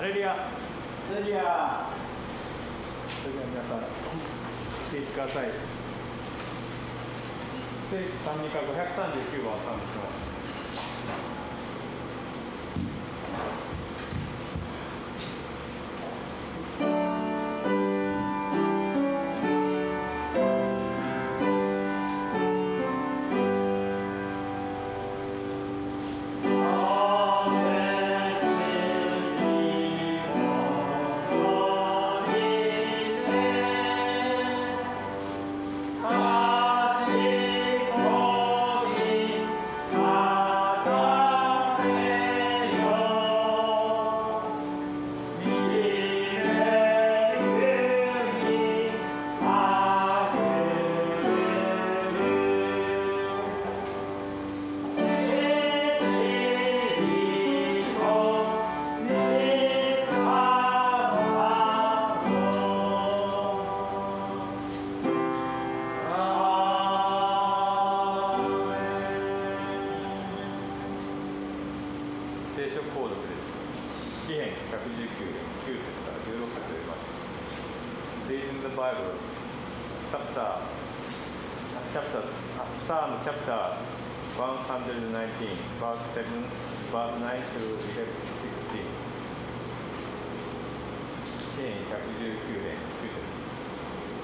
ハレルヤ。ハレルヤ。それでは皆さん、お聞きください。聖句賛美歌539番を賛美します。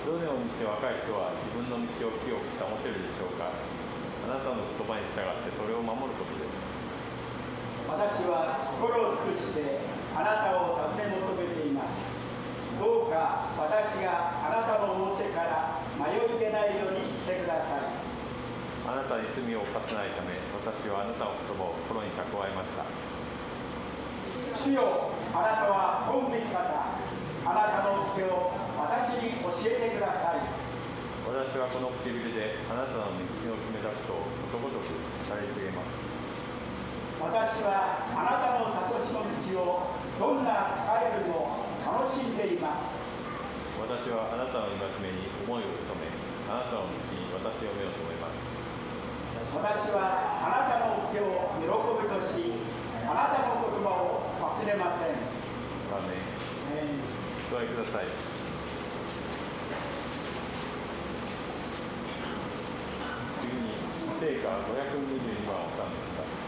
どのようにして若い人は自分の道を清く保てるでしょうか。あなたの言葉に従ってそれを守ることです。私は心を尽くしてあなたを尋ね求めています。どうか私があなたの仰せから迷い出ないようにしてください。あなたに罪を犯せないため、私はあなたの言葉を心に蓄えました。主よ、あなたは本べき方、あなたの掟を私に教えてください。私はこの唇であなたの道の決めたことをことごとく伝え告げます。私はあなたの悟しの道をどんな高いよりも楽しんでいます。私はあなたの戒めに思いを努め、あなたの道に私を目を留めます。私はあなたの掟を喜びとし、あなたの言葉を忘れません。アーメン。お座りください。次に聖歌522番を賛美します。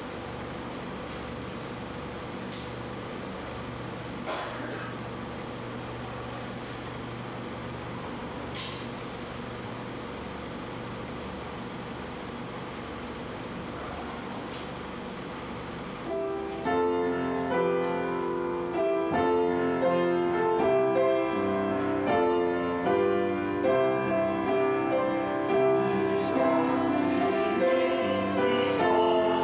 Oh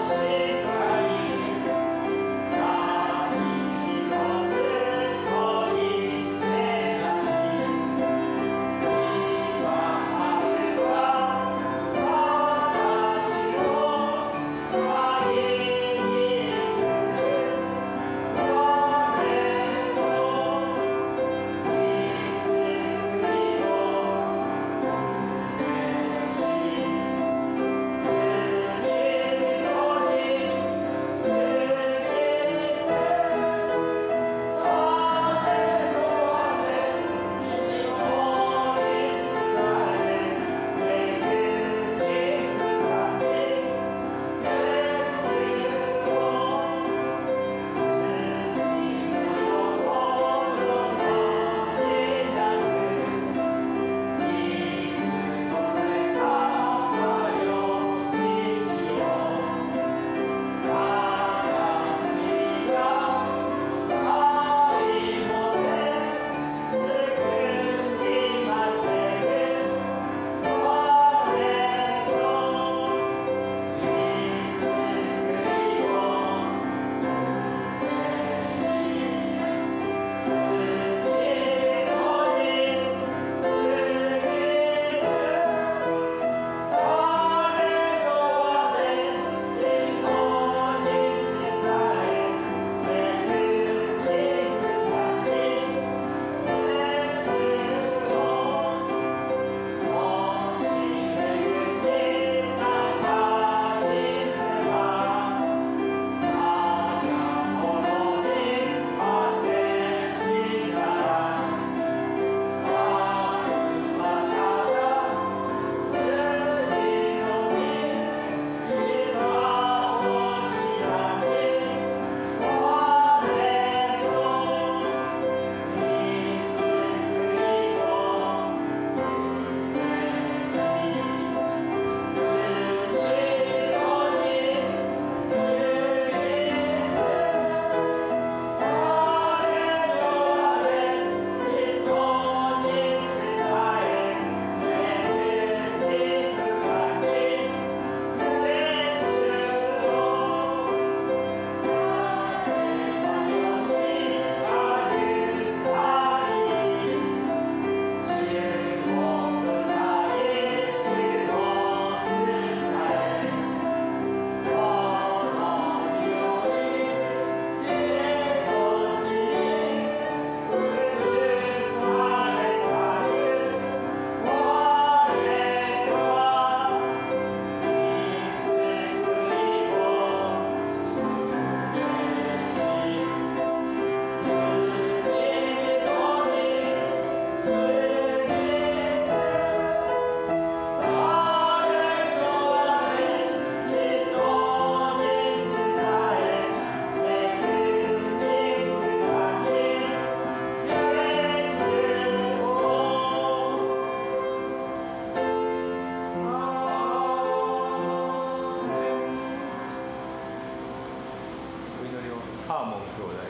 ハーモン兄弟、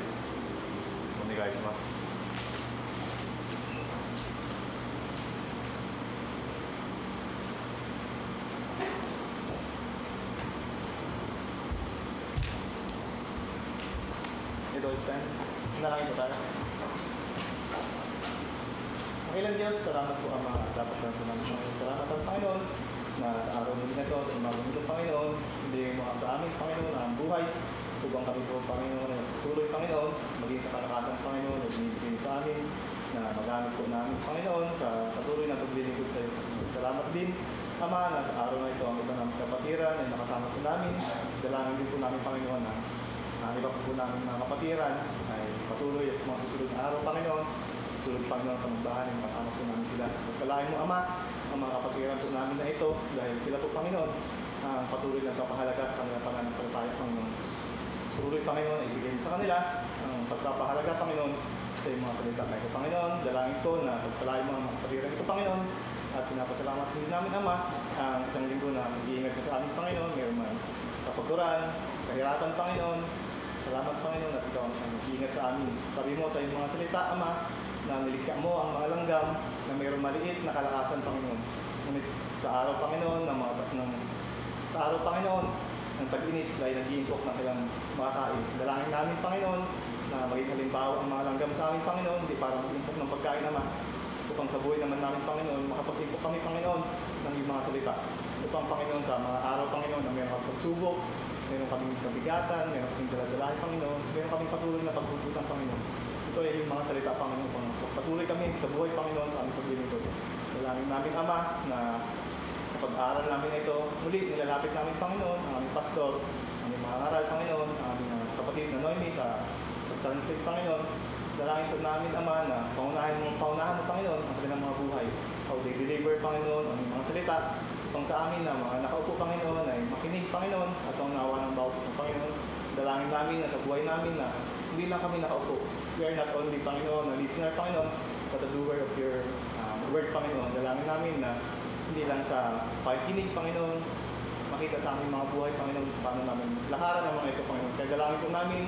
お願いします。Ito stand. Nalangin po tayo. Ilang Diyos, salamat po Ama. Dapat lang po namin salamat ang Panginoon na sa araw mo din ito, sa umabang ito Panginoon, hindi mo sa amin Panginoon ang buhay. Upang kami po Panginoon na tuloy Panginoon, maging sa kalakasan Panginoon na binibigay sa amin na magamit po namin Panginoon sa patuloy na paglilingkod sa iyo. Salamat din Ama na sa araw na ito ang iba ng kapatiran ay nakasama po namin. Dalangin din po namin Panginoon na ang iba po namin mga kapatiran ay patuloy sa mga susunod na araw Panginoon. Susunod Panginoon sa magbahan ay makasama po namin sila. Pagkalain mo Ama ang mga kapatiran po namin na ito dahil sila po Panginoon ang patuloy na kapahalaga sa kanila pananampalataya Panginoon. Patuloy Panginoon ay ibigay mo sa kanila ang pagpapahalaga Panginoon sa iyong mga salita na ito Panginoon. Dalangin ko na pagkalain mo ang mga kapatiran ito Panginoon at pinapasalamat din namin Ama ang isang linggo na mag-iingat ka sa aming Panginoon. Mayroon man kapagkuran, kahirapan Panginoon. Salamat Panginoon at ikaw ang mag-iingat sa amin. Sabi mo sa iyong mga salita Ama na nilikha mo ang mga langgam na mayroong maliit na kalakasan Panginoon. Ngunit sa araw Panginoon sa araw Panginoon ng tag-init sila ay nag-iimpok na kailang makakain. Dalangin namin Panginoon na maging halimbawa ang mga langgam sa amin Panginoon, hindi para mag-iimpok ng pagkain naman. Upang sa buhay naman namin Panginoon, makapag-impok kami Panginoon ng iyong mga salita. Upang Panginoon sa mga araw Panginoon na mayroong kang pagsubok, mayroong kaming kabigatan, mayroong kaming daladalahin Panginoon, mayroong kaming patuloy na pagbubutan Panginoon. Ito ay yung mga salita Panginoon. Patuloy kami sa buhay Panginoon sa aming paglilingkod. Dalangin namin Ama na pag-aaral namin ito, muli nilalapit namin Panginoon, ang aming pastor, ang aming mga aral Panginoon, ang aming kapatid na Noemi sa pag-translate Panginoon. Dalangin po namin Ama na paunahan mo Panginoon ang kanilang mga buhay. How they deliver Panginoon ang mga salita upang sa amin na mga nakaupo Panginoon ay makinig Panginoon at ang nawa ng bawat isang Panginoon. Dalangin namin na sa buhay namin na hindi lang kami nakaupo. We are not only Panginoon, a listener Panginoon, but a doer of your word Panginoon. Dalangin namin na hindi lang sa pakikinig Panginoon, makita sa aming mga buhay Panginoon, paano namin lakaran ang mga ito Panginoon. Kaya dalangin po namin,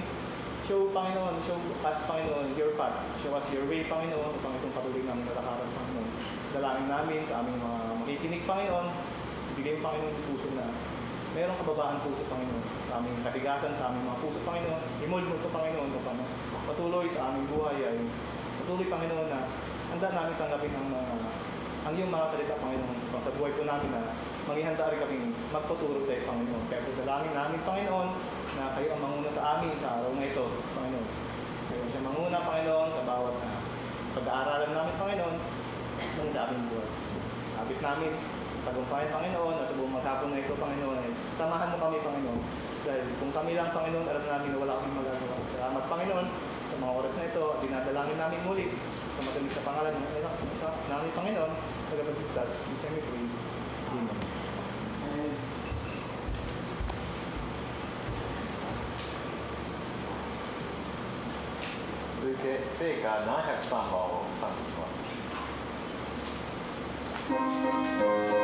show us Panginoon your path, show us your way Panginoon, upang itong patuloy namin lakaran Panginoon. Dalangin namin sa aming mga makikinig Panginoon, ibigay mo Panginoon yung puso na mayroong kababaan puso Panginoon, sa aming katigasan, sa aming mga puso Panginoon, imold mo ito Panginoon, upang patuloy sa aming buhay ay patuloy Panginoon na handa namin tanggapin ang iyong mga salita Panginoon, upang sa buhay po namin na maghihanda rin kaming magpaturo sa iyo Panginoon. Kaya po dalangin namin Panginoon na kayo ang manguna sa amin sa araw na ito Panginoon. Kayo siya manguna Panginoon sa bawat pag-aaralan namin Panginoon ng sa aming buhay. Habit namin tagumpayan Panginoon at sa buong maghapon na ito Panginoon ay samahan mo kami Panginoon. Dahil kung kami lang Panginoon, alam namin na wala kaming magagawa. Salamat Panginoon sa mga oras na ito at dinadalangin namin muli sa matamis na pangalan ng namin Panginoon, tagapagligtas, isa mi pray. Amen.続いて聖歌703番を賛美します。Hallelujah.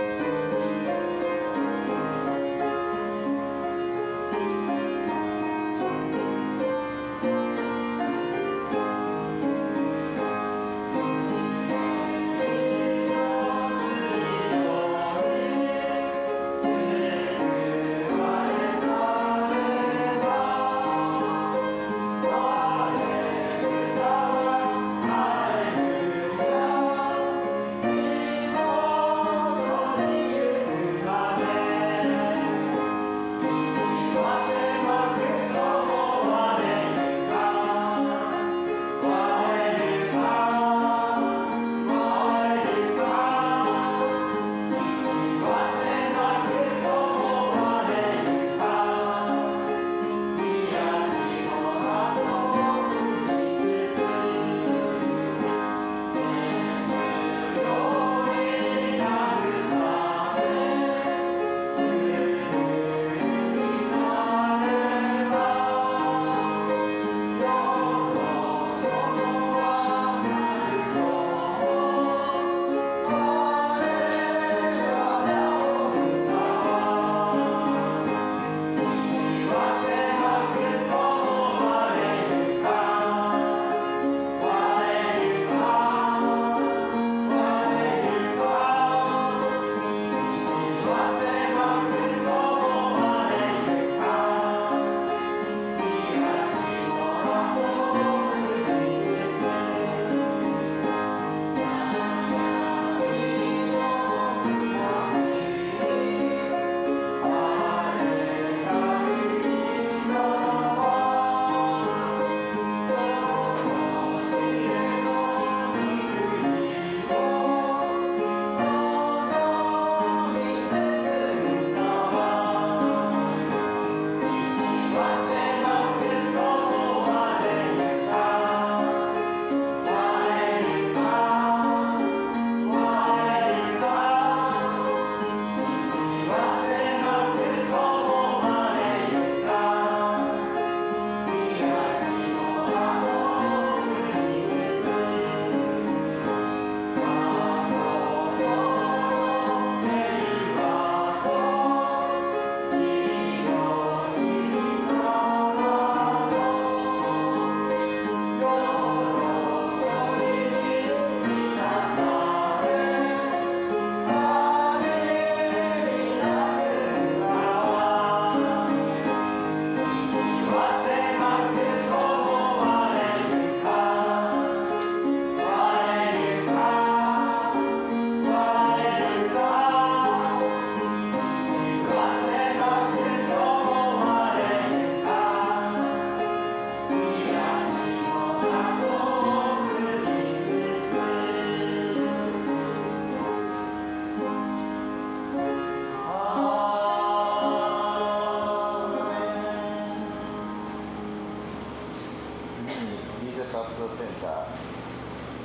活動センター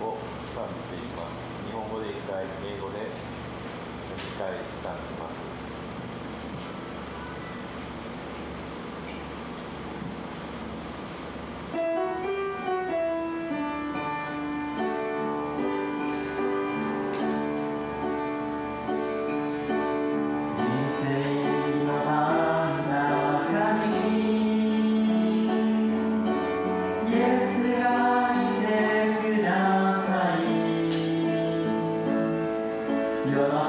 をサービスしていきます。日本語で1回、英語で2回スタンします。今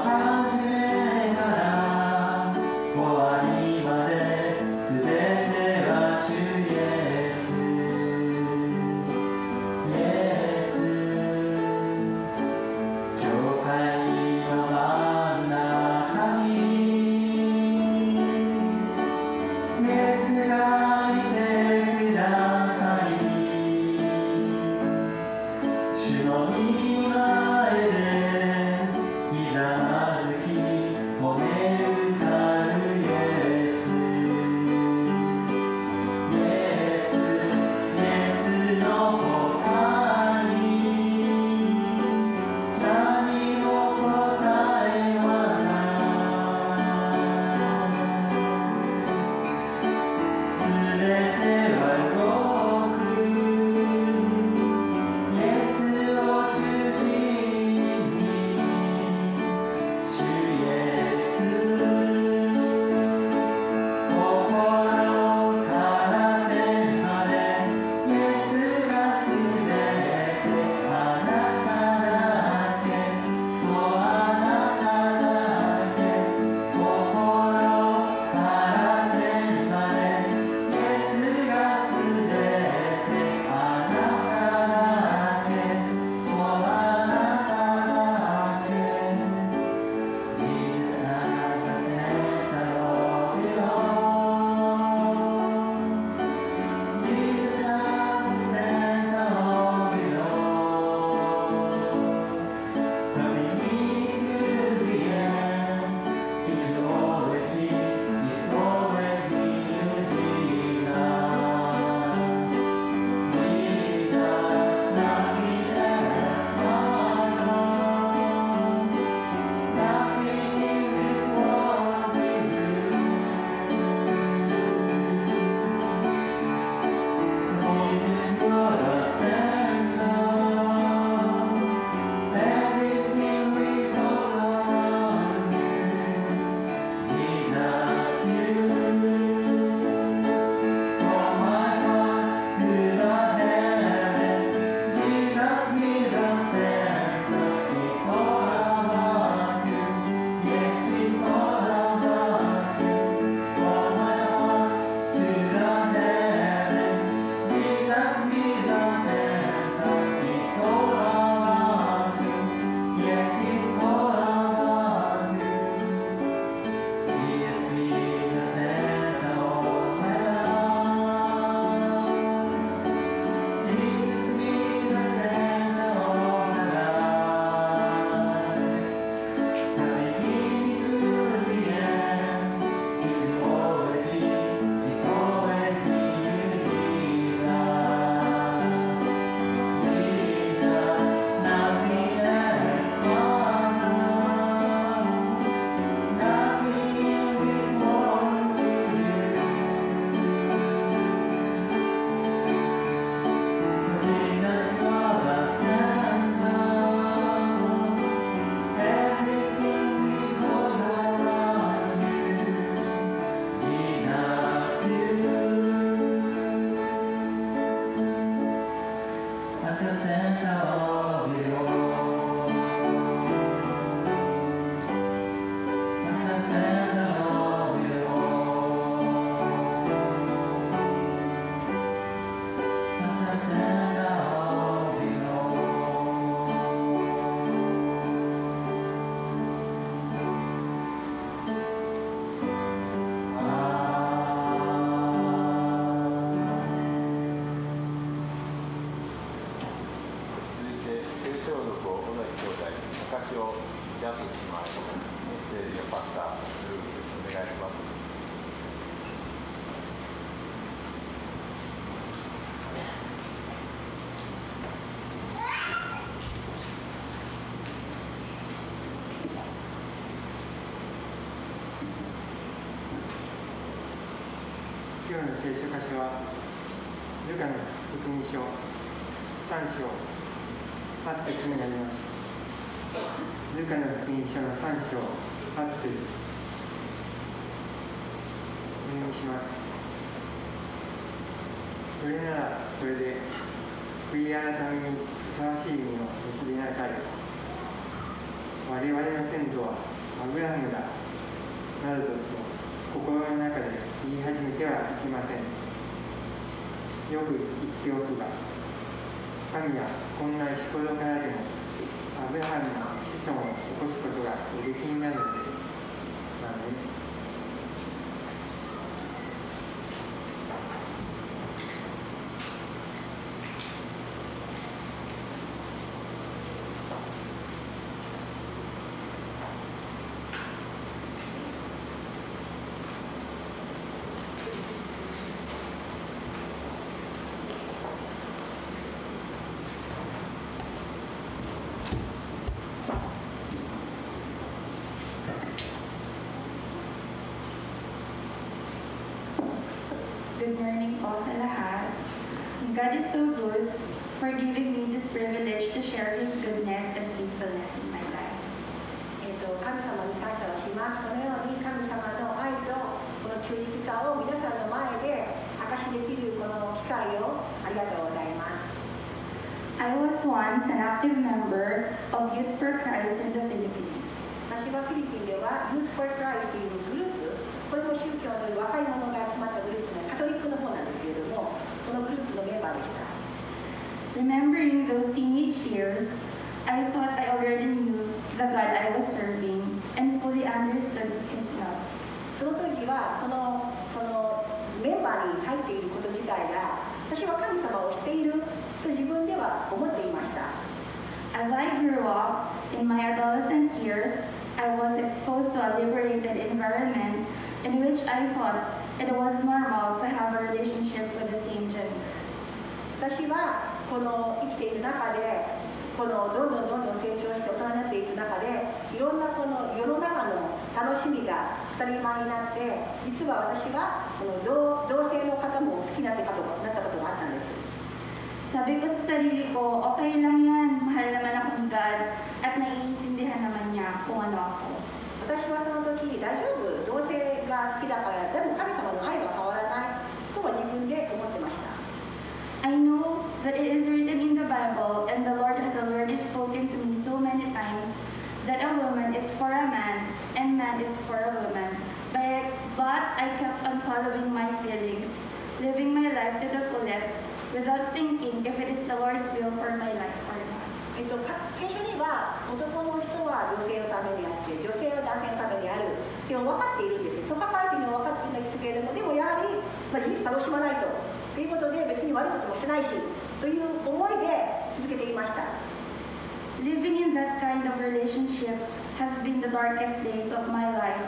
日の聖書箇所はルカの福音書3章8節になります。ルカの福音書の3章8節お読みします。それならそれで悔い改めにふさわしい実を結びなさい。我々の先祖はアブラハムだなどと心の中で言い始めてはいけません。よく言っておくが、神はこんな石ころからでもアブラハムの子孫を起こすことがおできになるのです。アーメン。Good morning po sa lahat. God is so good for giving me this privilege to share His goodness and faithfulness in my life. 神様に感謝をします。このように神様の愛とこの忠実さを皆さんの前で証しできるこの機会をありがとうございます。I was once an active member of Youth for Christ in the Philippines. 私はフィリピンでは Youth for Christ というグループ、これも宗教の若い者が集まったグループでカトリックの方なんですけれども、そのグループのメンバーでした。Remembering those teenage years, I thought I already knew the God I was serving and fully understood His love. その時はそのメンバーに入っていること自体が私は神様を知っていると自分では思っていました。As I grew up in my adolescent years, I was exposed to a liberated environment in which I thought it was normal to have a relationship with the same gender. 私はこの生きている中でこのどんどん成長して大人になっていく中でいろんなこの世の中の楽しみが当たり前になって実は私はこの同性の方も好きになったことがあったんです。Sabi ko sa sarili ko, okay lang yan, mahal naman ako ni God at naiintindihan naman niya kung ano ako. 私はその時大丈夫、同性が好きだからでも神様の愛は変わらないとは自分で思ってました。I know that it is written in the Bible and the Lord has already spoken to me so many times that a woman is for a man and man is for a woman. But I kept on following my feelings, living my life to the fullest without thinking if it is the Lord's will for my life or not. 聖書には男の人は女性のためにあって女性は男性のためにあるっていうの分かっているんです。そう考えているのは分かっているんですけれども、でもやはり、事実楽しまないとということで別に悪いこともしないしという思いで続けていました。 Living in that kind of relationship has been the darkest days of my life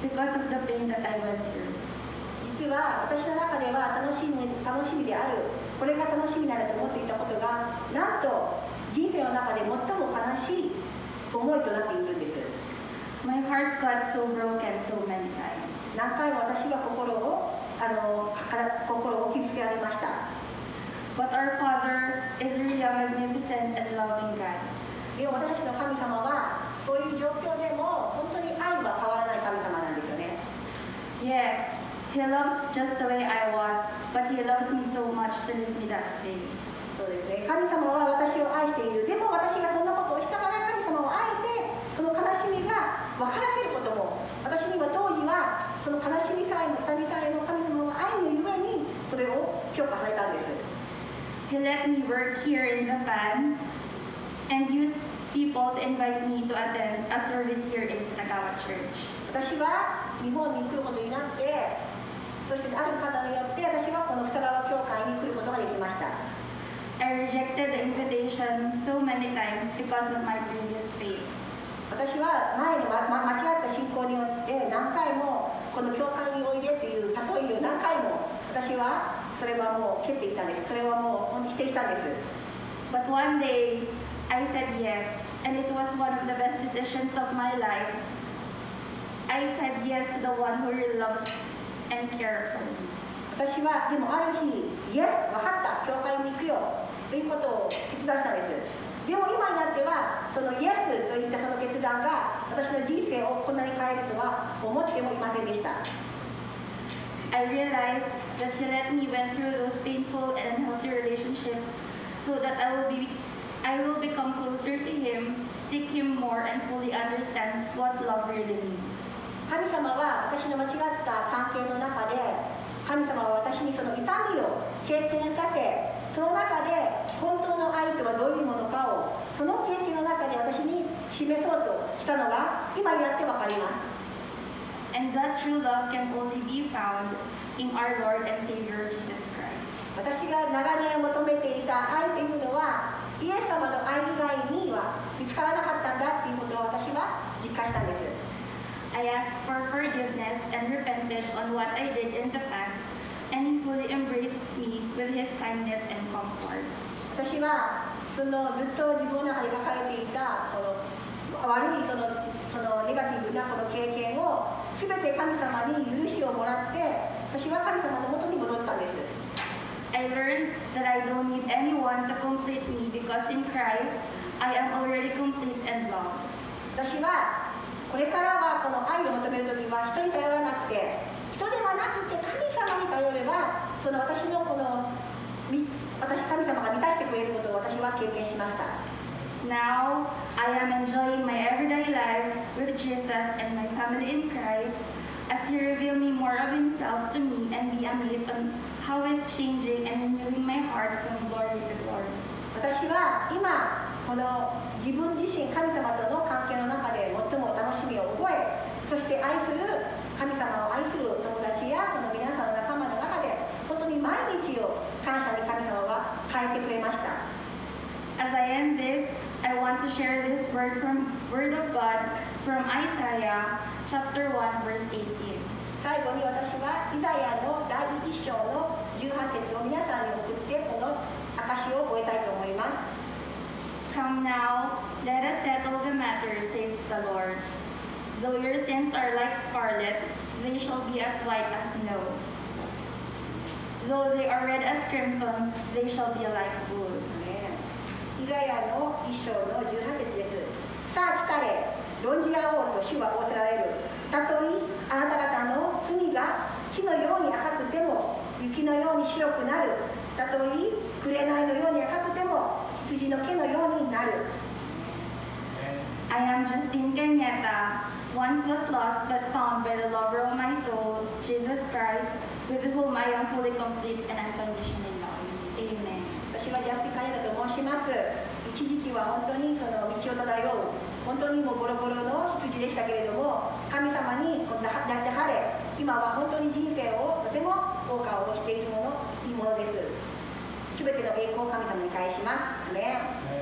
because of the pain that I went through. 実は私の中では楽しみである、これが楽しみなんだと思っていたことがなんと人生の中で最も悲しい思いとなっているんです。 My heart got so broken so many times. 何回も私は心を傷つけられました。 But our Father is really a magnificent and loving God. でも私の神様はそういう状況でも本当に愛は変わらない神様なんですよね。 Yes, He loves just the way I was, but He loves me so much to leave me that way. そうですね。神様は私を愛している。でも私がそんなことをしたから神様をあえてその悲しみが分からせることも、私には当時はその悲しみさえも痛みさえも神様は愛のゆえにそれを評価されたんです。 He let me work here in Japan and used people to invite me to attend a service here in Tagawa Church. 私は日本に来ることになって、そしてある方によって私はこの二川教会に来ることができました。 I rejected the invitation so many times because of my previous faith. 私は前の間違った信仰によって何回もこの教会においでっていう誘いを何回も私はそれはもう蹴っていったんです。それはもう否定したんです。 But one day, I said yes, and it was one of the best decisions of my life. I said yes to the one who really loves and cares for me. 私はでもある日、イエス、分かった、教会に行くよということを決断したんです。でも今になっては、そのイエスといったその決断が私の人生をこんなに変えるとは思ってもいませんでした。I realized that He let me went through those painful and unhealthy relationships so that I will become closer to Him, seek Him more, and fully understand what love really means. 神様は私の間違った関係の中で、神様は私にその痛みを経験させ、その中で本当の愛とはどういうものかを、その経験の中で私に示そうとしたのが今になって分かります。And that true love can only be found in our Lord and Savior Jesus Christ. 私が長年求めていた愛というのは、イエス様の愛以外には見つからなかったんだということを私は実感したんです。I asked for forgiveness and repented on what I did in the past, and He fully embraced me with His kindness and comfort. 私はずっと自分の中で抱えていたこの悪いそのネガティブなこの経験を全て神様に許しをもらって、私は神様のもとに戻ったんです。I learned that I don't need anyone to complete me because in Christ I am already complete and loved. 私はこれからはこの愛を求めるときは人に頼らなくて、人ではなくて神様に頼れば、その私のこの神様が満たしてくれることを私は経験しました。Now I am enjoying my everyday life with Jesus and my family in Christ as He reveals me more of Himself to me and be amazed on how He's changing and renewing my heart from glory to glory. 私は今この自分自身神様との関係の中で最も楽しみを覚え、そして愛する神様を愛する友達やその皆さんの仲間の中で本当に毎日を感謝に神様は変えてくれました。As I end this, I want to share this word of God from Isaiah chapter 1 verse 18. 最後に私はイザヤの第1章の18節を皆さんに送ってこの証を終えたいと思います。Come now, let us settle the matter, says the Lord. Though your sins are like scarlet, they shall be as white as snow. Though they are red as crimson, they shall be like wool. イザヤの1章の18節です。さあ来たれ、論じ合おうと主は仰せられる。たとえあなた方の罪が火のように赤くても雪のように白くなる。たとえ紅のように赤くても羊の毛のようになる。I am Justine Cañeta, once was lost but found by the lover of my soul, Jesus Christ, with whom I am fully complete and unconditionally loved. Amen. 私はジャスティカネタと申します。一時期は本当にその道を漂う、本当にもうボロボロの羊でしたけれども、神様にやって晴れ、今は本当に人生をとても謳歌をしているいいものです。すべての栄光を神様に返します。アメン。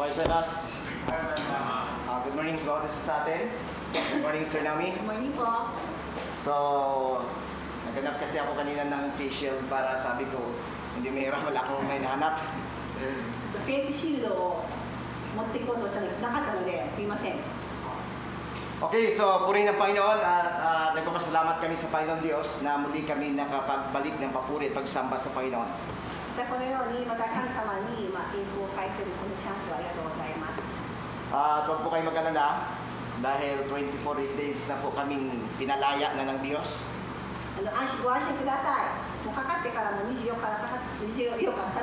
Paisanas. Good morning sa bawat isa sa atin. Good morning, Sir Nami. Good morning po. So, naghanap kasi ako kanina ng face shield para sabi ko, hindi mahirap, wala akong may nahanap. ちょっとフェイスシールドを持っていこうとしたんですなかったのですいません。 Okay, so purihin ng Panginoon at nagpapasalamat kami sa Panginoon Diyos na muli kami nakapagbalik ng papuri at pagsamba sa Panginoon. またこのようにまた神様に栄光を返せるこのチャンスをありがとうございます。 At huwag po kayo mag-alala dahil 24 days na po kaming pinalaya na ng Diyos. ご安心ください。もうかかってからも24日経っ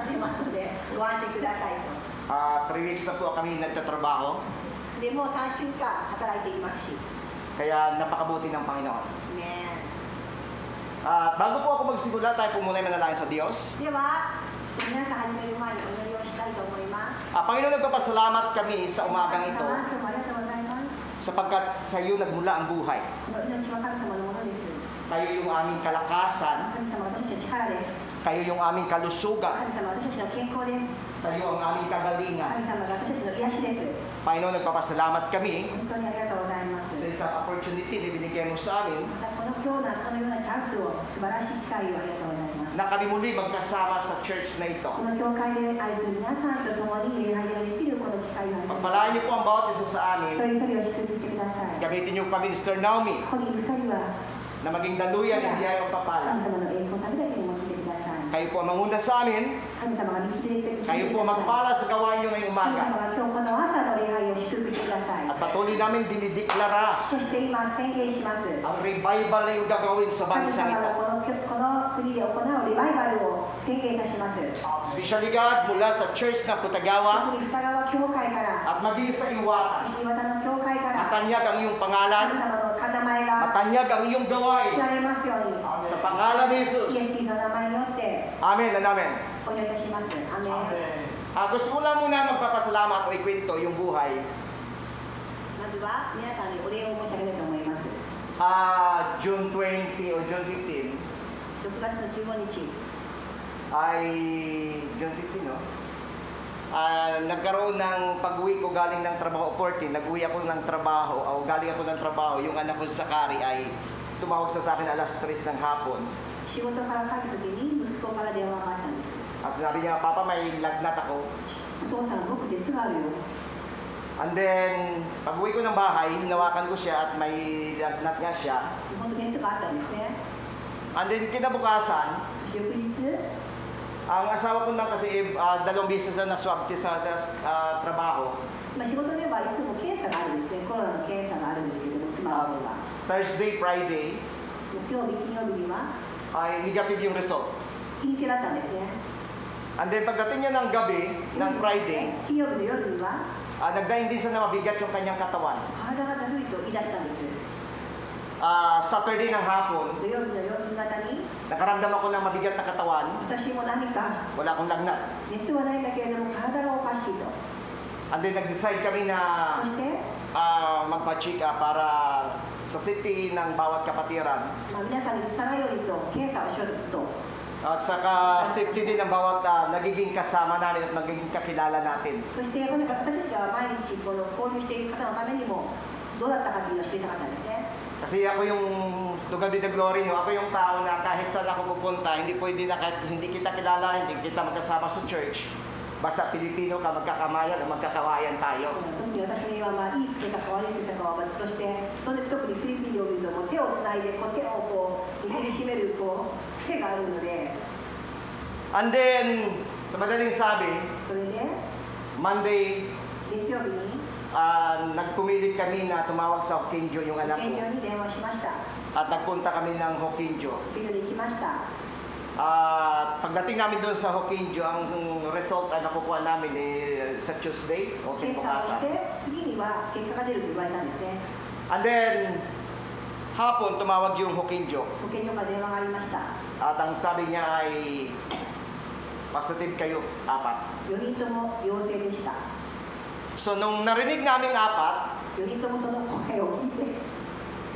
てますのでご安心くださいと。 3 weeks na po kami nagtatrabaho. でもう3週間働いていますし。 Kaya napakabuti ng Panginoon. Amen. At bago po ako magsimula, tayo po muna ay manalangin sa Diyos. では、皆さん始める前にお祈りをしたいと思います。 Panginoon, nagpapasalamat kami sa umagang 神 ito 様、今日もありがとうございます。 sapagkat sa iyo nagmula ang buhay. この命は神様のものです。 Kayo yung aming kalakasan, 神様、私たちの力です。 kayo yung aming kalusugan, 神様、私たちの健康です。 sa iyo ang aming kagalingan. 神様が私たちの癒しです。 Panginoon, nagpapasalamat kami 本当にありがとうございます。 sa isang opportunity na binigay mo sa amin またこの今日のこのようなチャンスを素晴らしい機会をありがとうございます。 na kami muli magkasama sa church na ito. この教会で愛する皆さんと共に礼拝ができるこの機会をありがとうござい Pagpalain niyo po ang bawat isa sa ます。一 amin. 人一人を祝福してください。 Gamitin niyo kami, Mr. Naomi, ここに二人は na maging daluyan ng biyaya o 神 papala. 様の栄光のためだけに用いてください。 Kayo po ang manguna sa amin. 神様が導いてください。 Kayo po ang magpala sa gawain niyo ngayong 神 umaga. 様が今日この朝の礼拝を祝福してください。 At patuloy namin dinideklara そして今宣言します。 ang revival na yung gagawin sa 神 bansang 様 ito. がこの国で行うリバイバルを宣言いたします。 Especially God, mula sa church ng Putagawa 特に二川教会から、 at maging sa Iwata. 石岩田の教会から、 Matanyag ang iyong 神 pangalan, 様の名前が matanyag ang iyong 知 gawain られますように、 sa pangalan ni イエ Jesus. ス・キリストの名前によって Amen and amen. お祈りいたします。アメン。 Gusto ko lang muna magpapasalamat o ikwento yung buhay. まずは皆さんにお礼を申し上げたいと思います。 June 20 o June 15 6月の15日、 ay June 15, no? Nagkaroon ng pag-uwi ko galing ng trabaho, 14, nag-uwi ako ng trabaho, o galing ako ng trabaho, yung anak ko sa Sakari ay tumawag sa akin alas 3 ng hapon. 仕事から帰った時に息子から電話があったんです。 At sinabi niya, Papa, may lagnat ako. お父さん、僕熱があるよ。 And then, pag-uwi ko ng bahay, hinawakan ko siya at may lagnat nga siya. 本当熱があったんですね。 And then, kinabukasan, 翌日、 ang asawa ko na kasi dalawang beses na na-swab test sa trabaho. 仕事ではいつも検査があるんですね。コロナの検査があるんですけども、妻の方が。 Thursday, Friday, 木曜日、金曜日には ay negative yung result. 陰性だったんですね。 And then, pagdating niya ng gabi, ng Friday, 金曜日の夜には nagdaing din siya na mabigat yung kanyang katawan. 体がだるいと言い出したんです。 Saturday ng hapon, 土曜日の夕方に nakaramdam ako ng mabigat na katawan. 私も何か Wala akong lagnat. 熱はないんだけれども体がおかしいと。 And then, nag-decide kami na そして、 magpa-check para sa city ng bawat kapatiran. 皆さんに移さないようにと検査をしようと。 At saka safety din ng bawat nagiging kasama namin at magiging kakilala natin. そして私たちが毎日この交流している方のためにもどうだったかというのを知りたかったんですね。 Kasi ako yung, to God be the glory nyo, ako yung tao na kahit saan ako pupunta, hindi pwede na kahit hindi kita kilala, hindi kita magkasama sa church. Basta Pilipino ka, magkakamayan o magkakawayan tayo. 特に私には、いい癖か悪い癖かはそしてその特にフィリピンを見るともう手をつないで手をこう握りしめる癖があるので And then, sa madaling sabi, それで Monday, 月曜日に nagpumilit kami na tumawag sa Hokkien-jo yung anak 現 ko. 場に電話しました。 At nagpunta kami ng Hokkien-jo. 現場に行きました。 Pagdating namin doon sa Hokkien-jo, ang result ay nakukuha namin sa Tuesday o 検査をし kinabukasan. て次には結果が出ると言われたんですね。 And then, hapon tumawag yung Hokkien-jo. 保健所から電話がありました。 At ang sabi niya ay, positive kayo, 4. 4人とも陽性でした。 So, nung narinig namin 4, 4人ともその声を聞いて、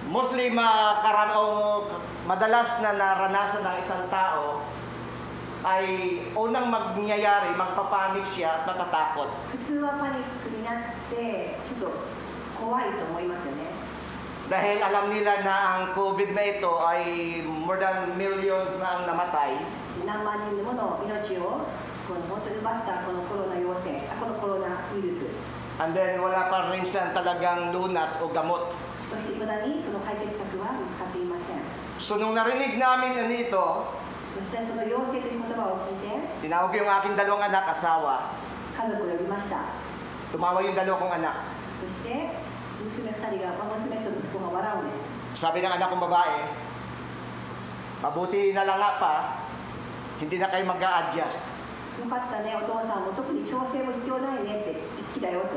mostly madalas na naranasan ng isang tao ay unang mangyayari, magpapanik siya at matatakot. 普通はパニックになってちょっと怖いと思いますよね。 Dahil alam nila na ang COVID na ito ay more than millions na ang namatay. 何万人もの命を本当に奪ったこのコロナ陽性、このコロナウイルス。 And then wala pa rin siyang talagang lunas o gamot. そしていまだにその解決策は見つかっていません。 So nung narinig namin na nito, そしてその陽性という言葉を聞いて tinawag ko yung aking dalawang anak, asawa. 家族を呼びました。 Tumawa yung dalawa kong anak. そして娘2人が、娘と息子が笑うんです。 Sabi ng anak kong babae, mabuti na lang nga pa, hindi na kayo mag-a-adjust. よかったね、お父さんも特に調整も必要ないねって一気だよと。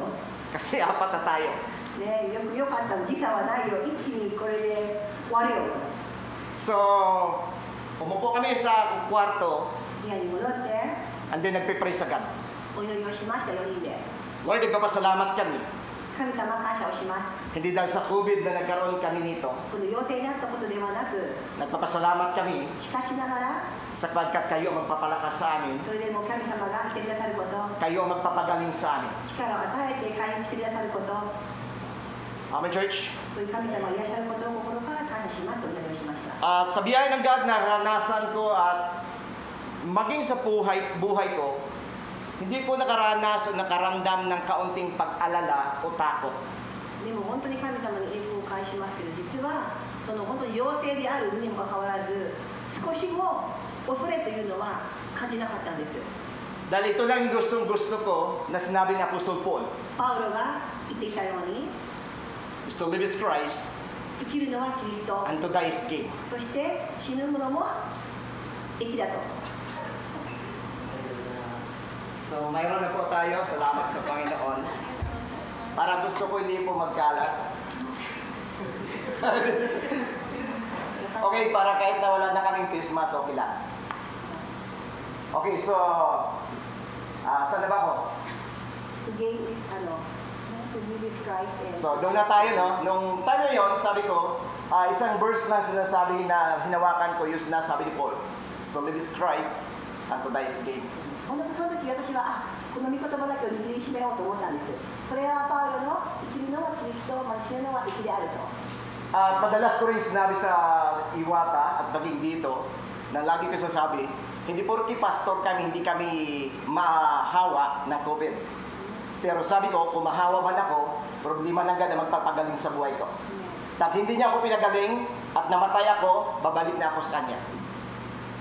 Kasi apat na tayo. ね、よかった時差はないよ、一気にこれで終わるよと。 So, umupo kami sa kwarto, 部屋に戻って and then nagpe-praise agad. お祈りをしました4人で。 Lord, nagpapasalamat kami. 神様感謝をします。 Hindi dahil sa COVID na nagkaroon kami nito. この陽性になったことではなく、 Nagpapasalamat kami しかしながら sapagkat kayo ang magpapalakas sa amin, それでも神様がいてくださること、 kayo ang magpapagaling sa amin. 力を与えて回復してくださること、 Amen, church? そういう神様がいらっしゃることを心から感謝しますとお祈りをしました。 At sa biyaya ng God, naranasan ko at maging sa buhay ko, hindi ko nakaranas o nakaramdam ng kaunting pag-alala o takot. でも本当に神様に栄光を返しますけど、実はその本当に陽性であるにもかかわらず、少しも恐れというのは感じなかったんです。 Dahil ito lang yung gustong-gusto ko na sinabi ni Apostol Paul, パウロが言っていたように、 is to live is Christ 生きるのはキリスト、 and to die is gain. そして死ぬものも益だと。 So, mayroon na po tayo. Salamat sa Panginoon. Para gusto ko hindi po magkalat. Okay, para kahit nawala na kaming Christmas, okay lang. Okay, so, saan na ba ako? To gain is to live is Christ and So, doon na tayo, no? Nung time na yon, sabi ko, isang verse lang sinasabi na hinawakan ko, yung sinasabi ni Paul. So, live is Christ, and to die is gain. 本当にその時私はこの御言葉だけを握りしめようと思ったんです。それはパウロの生きるのはキリスト、死ぬのは益であると。 At madalas ko rin sinabi sa Iwata at maging dito, na lagi ko sasabi, hindi porki pastor kami, hindi kami mahawa ng COVID. Pero sabi ko, kung mahawa man ako, problema na agad na magpapagaling sa buhay ko. At hindi niya ako pinagaling at namatay ako, babalik na ako sa kanya.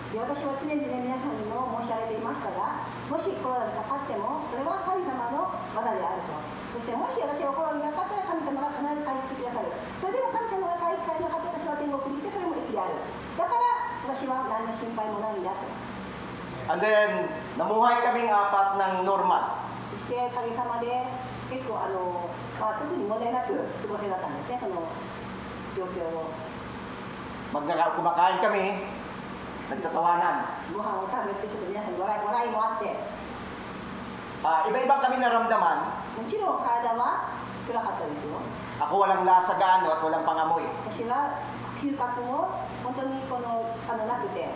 で私は常にね、皆さんにも申し上げていましたが、もしコロナにかかっても、それは神様の技であると。そしてもし私がコロナにかかったら神様が必ず回復してくださる。それでも神様が回復されなかったら私は天国に行ってそれも益である。だから私は何の心配もないんだと。 And then, namuhay kaming apat ng normal. そしておかげさまで結構特に問題なく過ごせだったんですね、その状況を。 Kumakain kami, nagtatawanan. ご飯を食べてちょっと皆さんに笑いもあって、 Iba-iba kami naramdaman. もちろん体は辛かったですよ。 Ako walang lasa gaano at walang pangamoy. 私は嗅覚も本当になくて、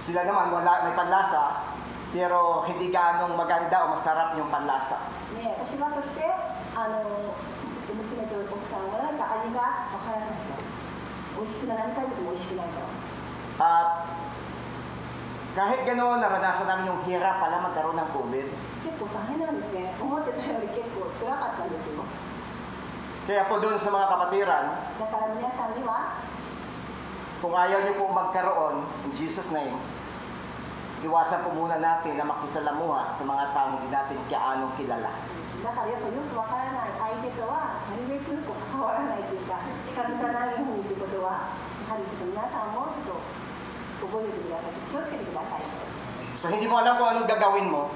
Sila naman may panlasa, pero hindi gaanong maganda o masarap yung panlasa. ね、私はそして娘と奥さんは何か味がわからないと、美味しくない、何回見ても美味しくないと。 At kahit gano'n, naranasan namin yung hirap pala magkaroon ng COVID. 結構大変なんですね。思ってたより結構辛かったんですよ。 Kaya po doon sa mga kapatiran, だから皆さんには kung ayaw niyo pong magkaroon, in Jesus' name, iwasan po muna natin na makisalamuha sa mga taong hindi natin kaanong kilala. だからやっぱよくわからない相手とはなるべく関わらないというか、近づかないようにということは、やはりちょっと皆さんもちょっと覚えておいてください。気をつけてください。 So hindi mo alam kung anong gagawin mo,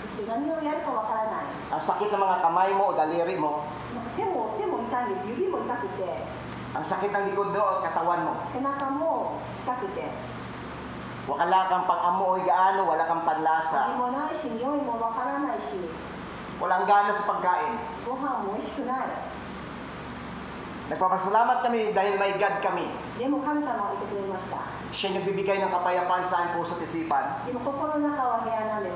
そして何をやるかわからない。 ang sakit ng mga kamay mo o daliri mo, なんか手も痛いんです。指も痛くて、 ang sakit ng likod mo o katawan mo. 背中も痛くて、 Wala kang pang-amoy gaano, wala kang 味 panlasa, もないし、匂いもわからないし、 walang gana sa pagkain. ご飯も美味しくない。Nagpapasalamat kami dahil may God kami. でも神様はいてくれました。 Siya yung nagbibigay ng kapayapaan sa aming puso at isipan. でも心の中は部屋なんです。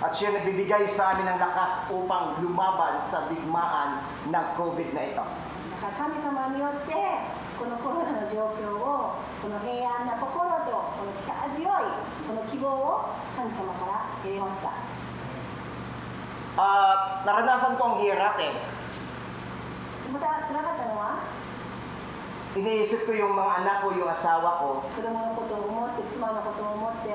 At siya nagbibigay sa amin ng lakas upang lumaban sa digmaan ng COVID na ito. だから神様によってこのコロナの状況をこの平安な心とこの力強いこの希望を神様から得れました。 At naranasan ko ang hirap eh. また辛かったのは Iniisip ko yung mga anak ko, yung asawa ko. 子供のことを思って妻のことを思って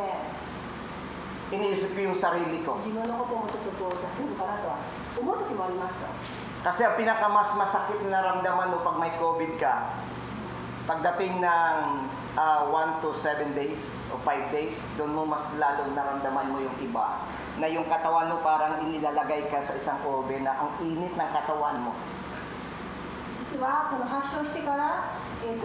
Iniisip ko yung sarili ko. 自分のこともちょっとこう大丈夫かなとは思う時もありますと。 Kasi ang pinakamas masakit na naramdaman mo pag may COVID ka, pagdating ng 1 to 7 days o 5 days, doon mo mas lalong naramdaman mo yung iba. Na yung katawan mo parang inilalagay ka sa isang oven na ang init ng katawan mo. 実はこの発症してから、5日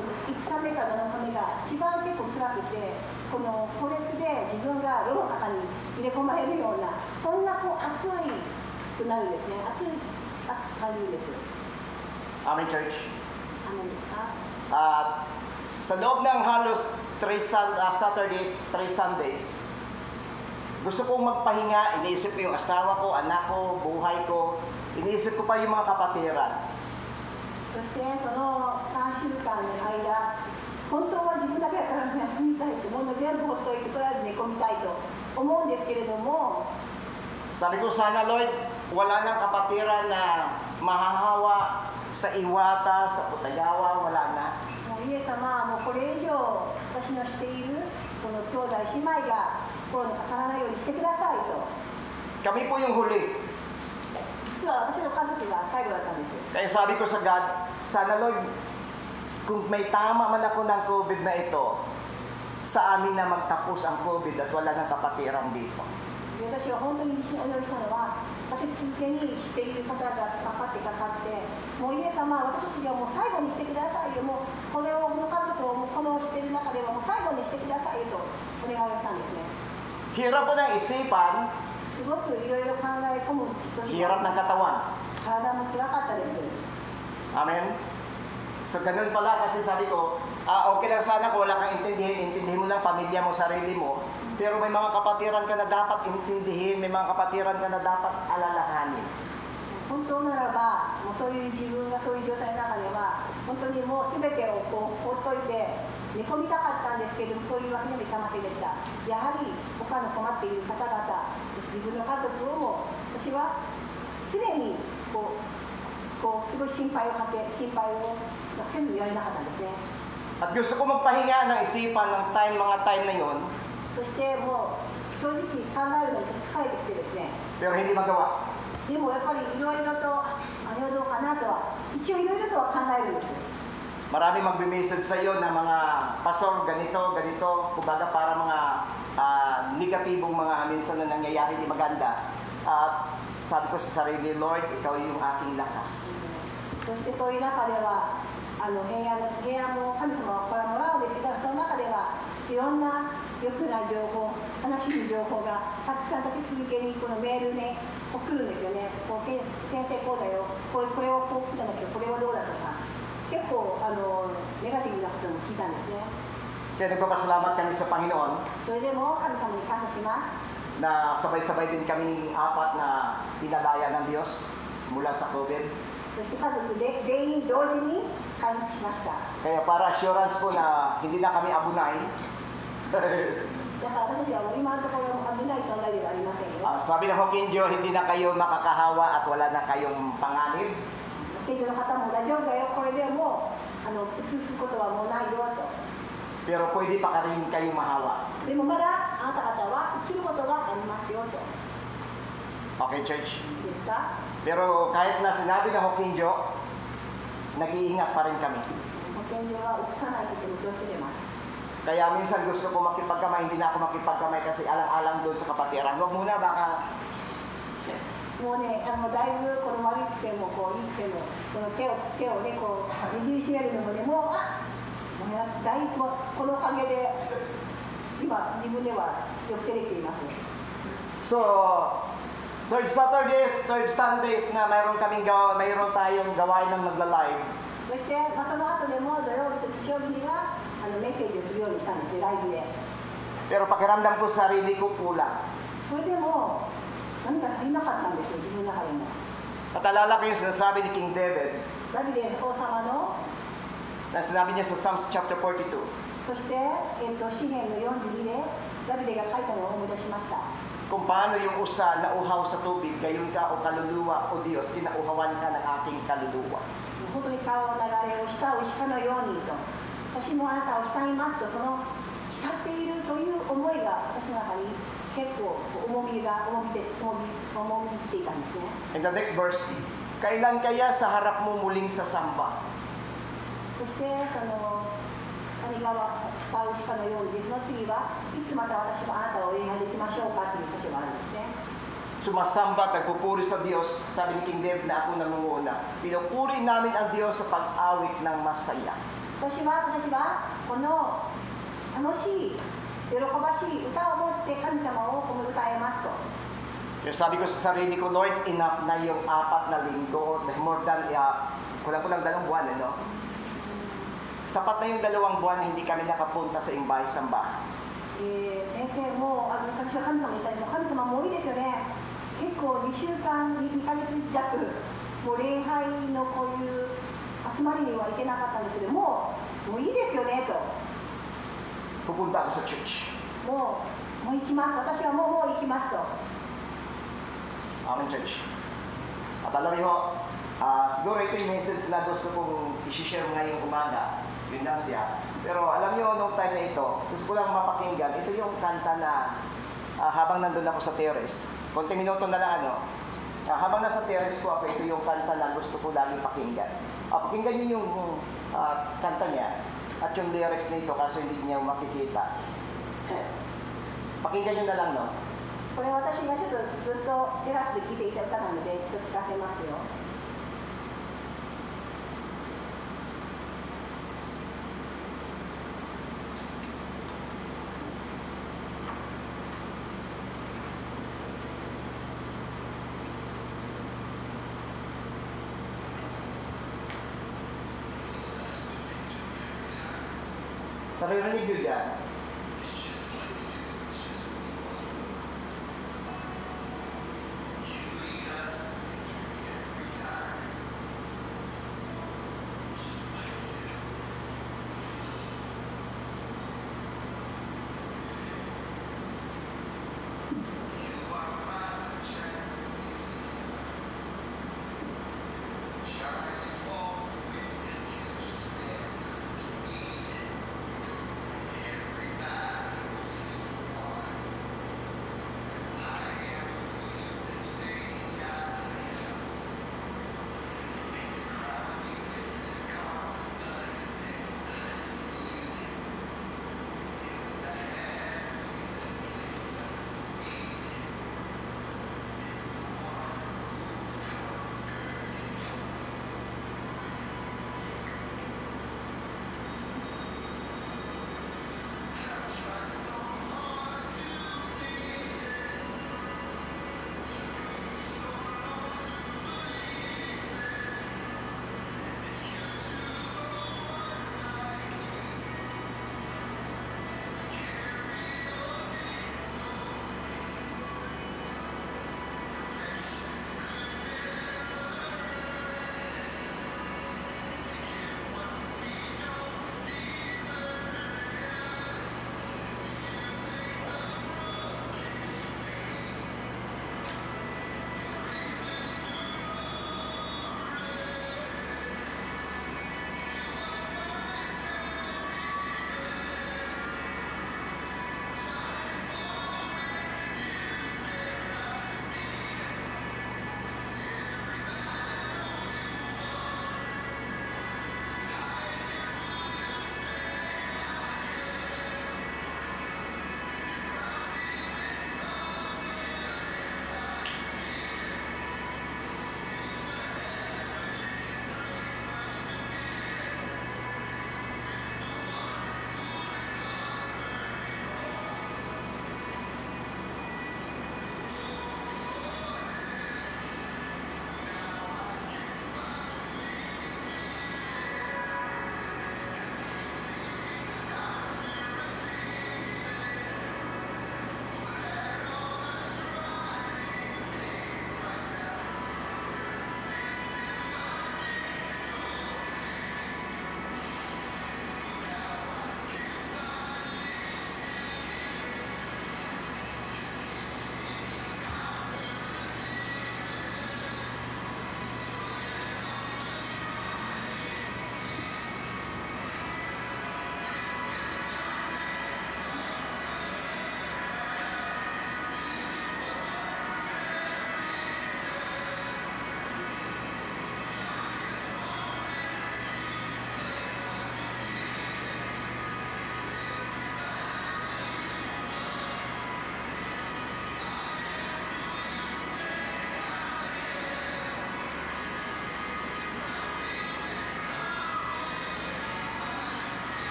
目か7日目が一番結構辛くて、この高熱で自分が炉の中に入れ込まれるようなそんなこう熱いくなるんですね。熱く感じるんです。 Amen, church. 雨ですか？ At sa loob ng halos 3 Saturdays, 3 Sundays, gusto kong magpahinga. Iniisip ko yung asawa ko, anak ko, buhay ko. Iniisip ko pa yung mga kapatiran. そしてその3週間の間、本当は自分だけだから休みたいと、もう全部ほっといてとりあえず寝込みたいと思うんですけれども、 Sabi ko, sana Lord, wala nang kapatiran na mahahawa sa Iwata, sa Putagawa, wala na. もうイエス様はもうこれ以上私のしているこの兄弟姉妹がコロナかからないようにしてくださいと。 Kami po yung huli. 実は私の家族が最後だったんです。 Kaya sabi ko sa God, sana Lord, kung may tama man ako ng COVID na ito, sa amin na magtapos ang COVID at wala nang kapatiran dito. で私は本当に一緒にお祈りしたのは、立て続けにしている方がかかって、もうイエス様、私たちがもう最後にしてくださいよ、もうこれを、この家族をもうこのしている中ではもう最後にしてくださいよとお願いをしたんですね。 Hirap po ng isipan, すごくいろいろ考え込む人に hirap ng katawan. 体も辛かったです。 Amen? So, ganun pala kasi sabi ko, okay lang sana kung wala kang intindihin mo lang pamilya mo, sarili mo. Pero may mga kapatiran ka na dapat intindihin, may mga kapatiran ka na dapat alalahanin. 本当ならば、もうそういう自分がそういう状態の中では、本当にもうすべてをこう放っといて、寝込みたかったんですけれども、そういうわけにはいかませんでした。やはり他の困っている方々、そして自分の家族をも、私は常にこうすごい心配をせずにいられなかったんですね。 At gusto ko magpahinga ng isipan ng mga time na yon, そしてもう正直考えるのにちょっと疲れてきてですね。 pero hindi magawa. でもやっぱりいろいろとあれはどうかなとは一応いろいろとは考えるんです。 Marami magbe-message sa iyo na mga pastor, ganito, kumbaga para mga negatibong mga minsan na nangyayari di maganda. At sabi ko sa sarili, Lord, ikaw yung aking lakas. そしてそういう中では平安も神様からもらうんですけど、その中ではいろんな良くない情報、悲しい情報がたくさん立て続けにこのメールで送るんですよね。こう先生こうだよ、これをこう聞いたんだけどこれはどうだとか、結構ネガティブなことも聞いたんですね。 Kaya nagpapasalamat kami sa Panginoon それでも神様に感謝します。 na sabay-sabay din kami apat na pinalaya ng Diyos mula sa COVID. そして家族で全員同時に回復しました。 Kaya para assurance po na hindi na kami abunay. だから私はもう今のところ危ない存在ではありませんよ。 Sabi ng Hokinjo, hindi na kayo makakahawa at wala na kayong panganib. 近所の方も大丈夫だよ、これでもう移すことはもうないよと。 Pero pwede pa ka rin kayong mahawa. でもまだあなた方は生きることがありますよと。 Okay, church? いいですか？ Pero kahit na sinabi ng Hokinjo, nag-iingat pa rin kami. 保健所は移さないことに気をつけてます。 Kaya minsan gusto ko makipagkamay, hindi na ako makipagkamay kasi alang-alang doon sa kapatiran. Huwag muna, baka もうね、だいぶこの悪い癖もいい癖もこの手をねこう握りしめるのもね、もうだいぶこのおかげで今自分では抑制できています。 So, third Saturdays, third Sundays na mayroon tayong gawain ng nagla-live. そして、その後でも土曜日と日曜日にはメッセージをするようにしたんですね、ライブで。 Pero pakiramdam ko sa sarili ko kulang. それでも何か足りなかったんですよ、自分の中でも。 At alala ko yung sinasabi ni King David ダビデ王様の、 na sinabi niya sa Psalms chapter 42. そして、詩篇の42でダビデが書いたのを思い出しました。 Kung paano yung usa na uhaw sa tubig, gayon ka o kaluluwa o Diyos, kinauhawan ka ng aking kaluluwa. 本当に川の流れをした牛かのようにと、私もあなたを慕いますと、その慕っているそういう思いが私の中に結構重みていたんですね。 And the next verse, kailan kaya sa harap mo muling sasamba? そして何が慕うしかのように、その次はいつまた私もあなたを礼拝できましょうかという箇所があるんですね。 Sumasamba at nagpupuri sa Diyos, sabi ni King David na ako nangunguna. Pinupuri namin ang Diyos sa pag-awit ng masaya. 私はこの楽しい、喜ばしい歌を持って神様を歌えますと。 Kaya sabi ko sa sarili ko, Lord, enough na yung 4 na linggo, more than, kulang-kulang 2 buwan, ano? Sapat na yung 2 buwan na hindi kami nakapunta sa imbay-samba. 先生も私は神様に言ったりも神様も多いですよね。結構2週間、2ヶ月弱、もう礼拝のこういう集まりには行けなかったんですけどもういいですよねと。 Pupunta ako sa church. もう行きます。私はもう行きますと。 Amen, church. At alam niyo, siguro ito yung message na gusto kong i-share ngayong umaga. Yun lang siya. Pero alam niyo, nung time na ito, gusto ko lang mapakinggan. Ito yung kanta na habang nandun ako sa terrace. Konting minuto na lang, habang nasa terrace ko ako, ito yung kanta na gusto ko lagi pakinggan. Pakinggan niyo yung kanta niya at yung lyrics nito kaso hindi niya makikita. Pakinggan niyo na lang, no? これ私がちょっとずっとテラスで聴いていた歌なのでちょっと聞かせますよ。 Naririnig yun yan.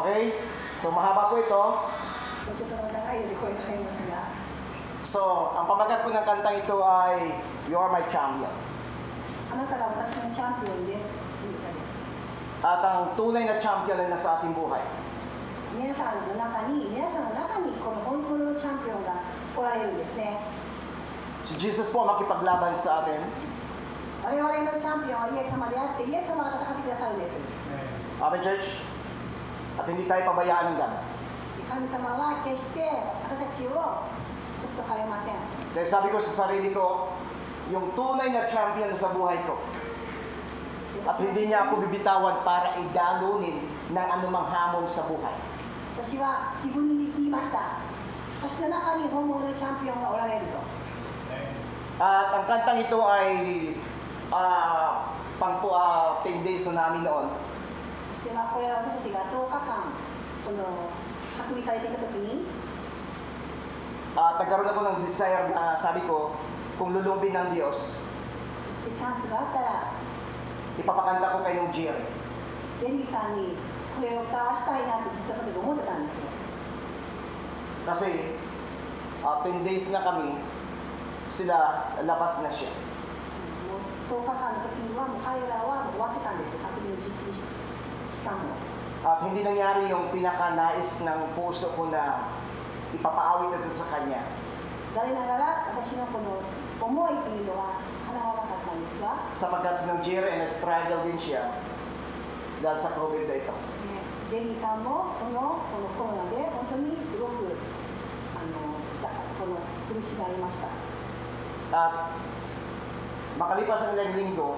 Okay? So mahaba po ito. ちょっと長いのでこれが入りますが、 So, ang pamagat po ng kantang ito ay You Are My Champion. あなたが私のチャンピオンですという歌です。 At ang tunay na champion ay nasa ating buhay. 皆さんの中にこの本物のチャンピオンがおられるんですね。 Si Jesus po ang makipaglaban sa atin. 我々のチャンピオンはイエス様であって、イエス様が戦ってくださるんです。 Amen, church? At hindi tayo pabayaan ng God. 神様は決して私たちをほっとかれません。 Kaya sabi ko sa sarili ko, yung tunay na champion sa buhay ko. At hindi niya ako bibitawan para idalunin ng anumang hamon sa buhay. 私は自分に言いました。私の中に本物のチャンピオンがおられると。 At ang kantang ito ay pang 10 days na namin noon. そしてこれは私たちが10日間隔離されていた時に、 Nagkaroon ako ng desire na sabi ko, kung lulubin ng Diyos, そしてチャンスがあったら ipapakanta ko kay Jerry. ジェリーさんにこれを歌わしたいなと実はその時思ってたんですよ。 Kasi 10 days na kami, sila labas na siya. もう10日間の時にはもう彼らはもう終わってたんですよ、隔離の期間も。 At hindi nangyari yung pinakanais ng puso ko na ipapaawit ito sa Kanya. 残念ながら私のこの思いというのは叶わなかったんですが、 Sapagkat si Jerry ay nag-struggle din siya dahil sa COVID na ito. ジェリーさんもこのコロナで本当にすごく苦しまれました。 At makalipas ang ilang linggo,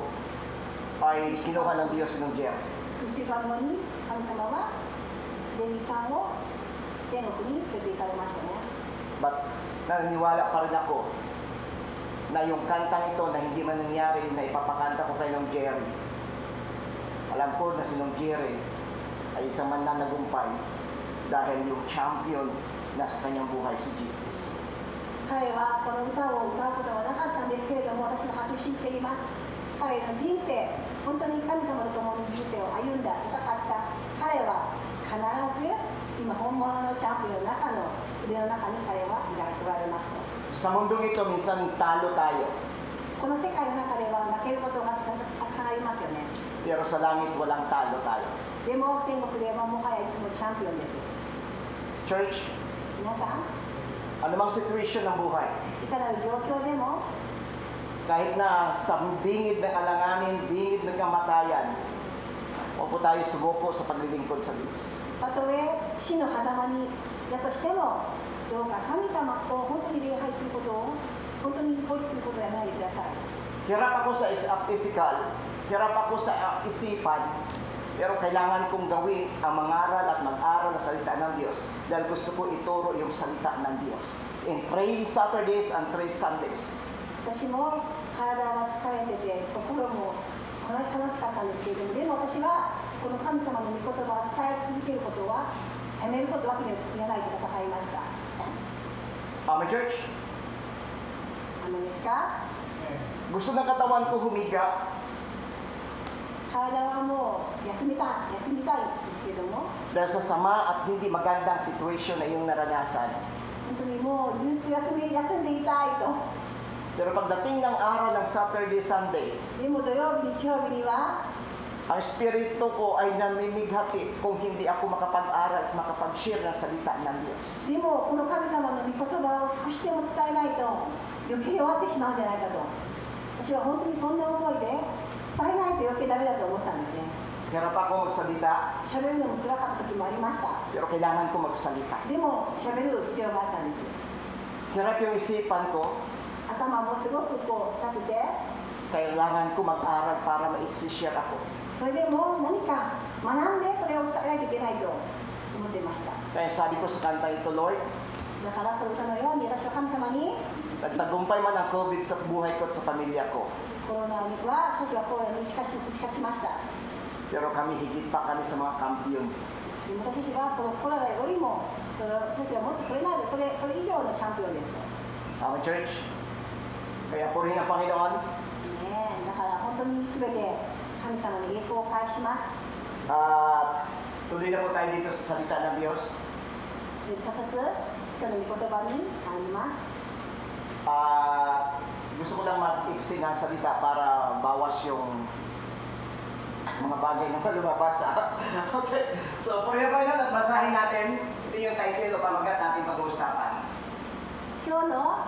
ay kinuha ng Diyos ng Jerry. 1週間後に神様はジェリーさんを天国に連れて行かれましたね。 But naniniwala pa rin ako na yung kantang ito na hindi man nangyari na ipapakanta ko kay Nong Jerry. Alam ko na si Nong Jerry ay isang mananagumpay dahil yung champion na sa kanyang buhay si Jesus. 彼はこの歌を歌うことはなかったんですけれども、私も確信しています。彼の人生、本当に神様と共に人生を歩んだ、戦った彼は必ず今本物のチャンピオンの中の腕の中に彼は描いておられますと。 Sa mundong ito, minsan talo tayo. この世界の中では負けることがたくさんありますよね。 Pero sa langit, walang talo tayo. でも天国ではもはやいつもチャンピオンです。 Church, 皆さん、 anumang situation ng buhay, いかなる状況でも kahit na sa bingid ng alanganin, bingid ng kamatayan, huwag po tayo sumuko sa paglilingkod sa Diyos. たとえ死の狭間にだとしても、どうか神様を本当に礼拝することを本当に放棄することをやめないでください。 Hirap ako sa physical, hirap ako sa isipan, pero kailangan kong gawin ang mangaral at mag-aral ng salita ng Diyos dahil gusto ko ituro yung salita ng Diyos. In 3 Saturdays and 3 Sundays. 私も体は疲れてて心も悲しかったんですけれども、でも私はこの神様の御言葉を伝え続けることはやめることわけにはいかないと戦いました。 Amen, church? アメンですか？ Gusto ng katawan ko humiga, 体はもう休みたいんですけれども、 dahil sa sama at hindi magandang situation na iyong naranasan. 本当にもうずっと休んでいたいと。 Pero pagdating ng araw ng Saturday, Sunday, でも土曜日、日曜日には ang espiritu ko ay namimighati kung hindi ako makapag-aral at makapag-share ng salita ng Diyos. でもこの神様の御言葉を少しでも伝えないと余計弱ってしまうんじゃないかと。私は本当にそんな思いで伝えないと余計ダメだと思ったんですね。 Hirap ako magsalita, 喋るのも辛かった時もありました。 pero kailangan ko magsalita. でも喋る必要があったんです。 Hirap yung isipan ko, 頭もすごく痛くて、 kailangan ko mag-aral para ma-share ako. それでも何か学んでそれを伝えないといけないと思ってました。 Kaya sabi ko sa kanta ito, Lord, だからこの歌のように私は神様に nagtagumpay man ang COVID sa buhay ko at sa pamilya ko. コロナは私はコロナに打ち勝ちました。 Pero kami higit pa kami sa mga kampiyon. でも私たちはこのコロナよりも私はもっとそれ以上のチャンピオンですと。 Amen, church? Kaya po rin ang Panginoon, だから本当に全て神様に栄光を返します。 at tuloy na po tayo dito sa salita ng Diyos. 早速今日の御言葉に入ります。 Gusto ko lang mag-iksi ng salita para bawas yung mga bagay na lumabas. Okay, so purihan tayo at basahin natin. Ito yung title o pamagat natin pag-uusapan. 今日の